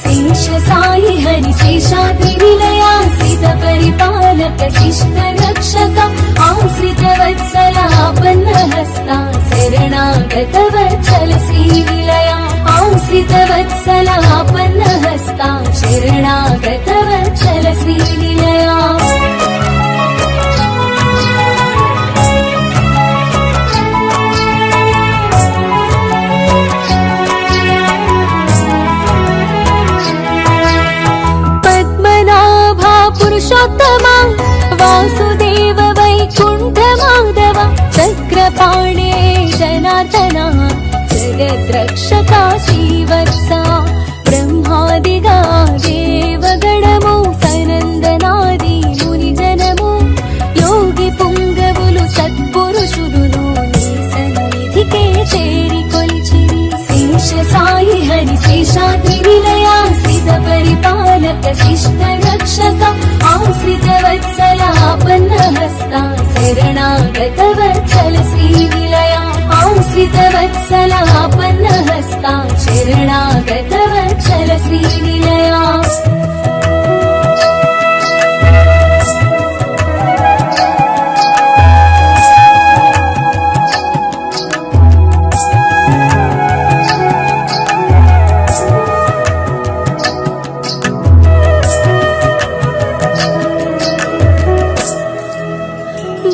శేష సాయి హరి శేషాద్రి విలయాశ్రిత పరిపాలక శిష్ట రక్షక ఆశ్రిత వత్సలాపన్నహస్తా శరణాగత వత్సల శ్రీవిలయ ఆశ్రిత వత్సలాపన్నహస్తా శరణాగత వత్సల శ్రీవిలయ पुरुषोत्तमा वासुदेव वैकुण्ठ माधव चक्रपाणे जनार्दना जगद्रक्षका श्रीवत्सा ब्रह्मादिगा देवगणमु सनन्दनादि मुनिजनमु योगी पुंगवुलु सत्पुरुषुलुनु नी सन्निधिके చేరి కొలిచిరి శేష సాయి హరి శేషాద్రి నిలయాశ్రిత పరిపాలక శిష్ట రక్షక ఆశ్రిత వత్సల ఆపన్న హస్త శరణాగత వత్సల శ్రీ నిలయ ఆశ్రిత వత్సల ఆపన్న హస్త శరణాగత వత్సల శ్రీ నిలయ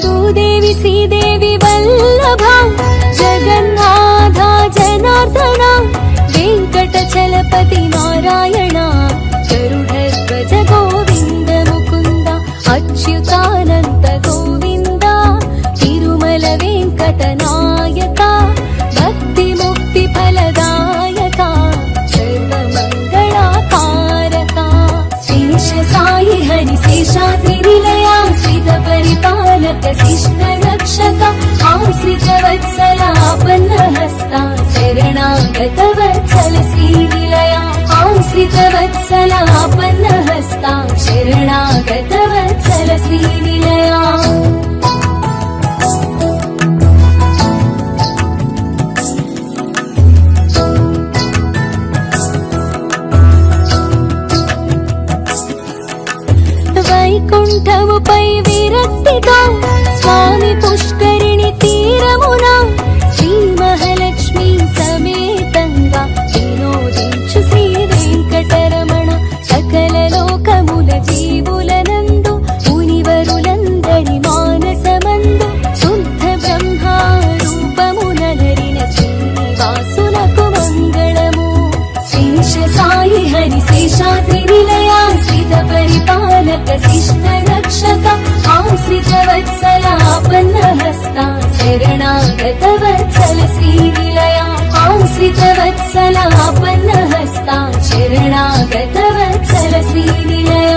भूदेवी श्रीदेवी वल्लभा जगन्नाथा जनार्दना वेङ्कटचलपति नारायण गरुडध्वज गोविन्द मुकुन्द अच्युतानन्द गोविन्द तिरुमल वेङ्कटनायका भक्तिमुक्ति फलदायका सर्वमङ्गलाकारका शेष साई हरि शेषाद्रि निलयाश्रित परिपालक शिष्ट रक्षक आश्रित वत्सलापन्न हस्ता शरणागत वत्सल श्री निलय आश्रित वत्सलापन्न हस्ता शरणागत वत्सल श्री निलय వైకుంఠముపై విరక్తిగా స్వామి పుష్కరిణి తీరమున శ్రీ మహాలక్ష్మి సమేతంగా వినోదించు శ్రీ వెంకటరమణ సకల లోకముల జీవులనందు మునివరులందరి మానసమందు శుద్ధ బ్రహ్మ రూపమునరిన శ్రీనివాసులకు మంగళము శేష సాయి హరి శేషాద్రి నిలయాశ్రిత పరిపాలక శిష్ట రక్షక ఆశ్రిత వత్సలాపన్న హస్త శరణాగత వత్సల శ్రీ నిలయ ఆశ్రిత వత్సలాపన్న హస్త శరణాగత వత్సల శ్రీ నిలయ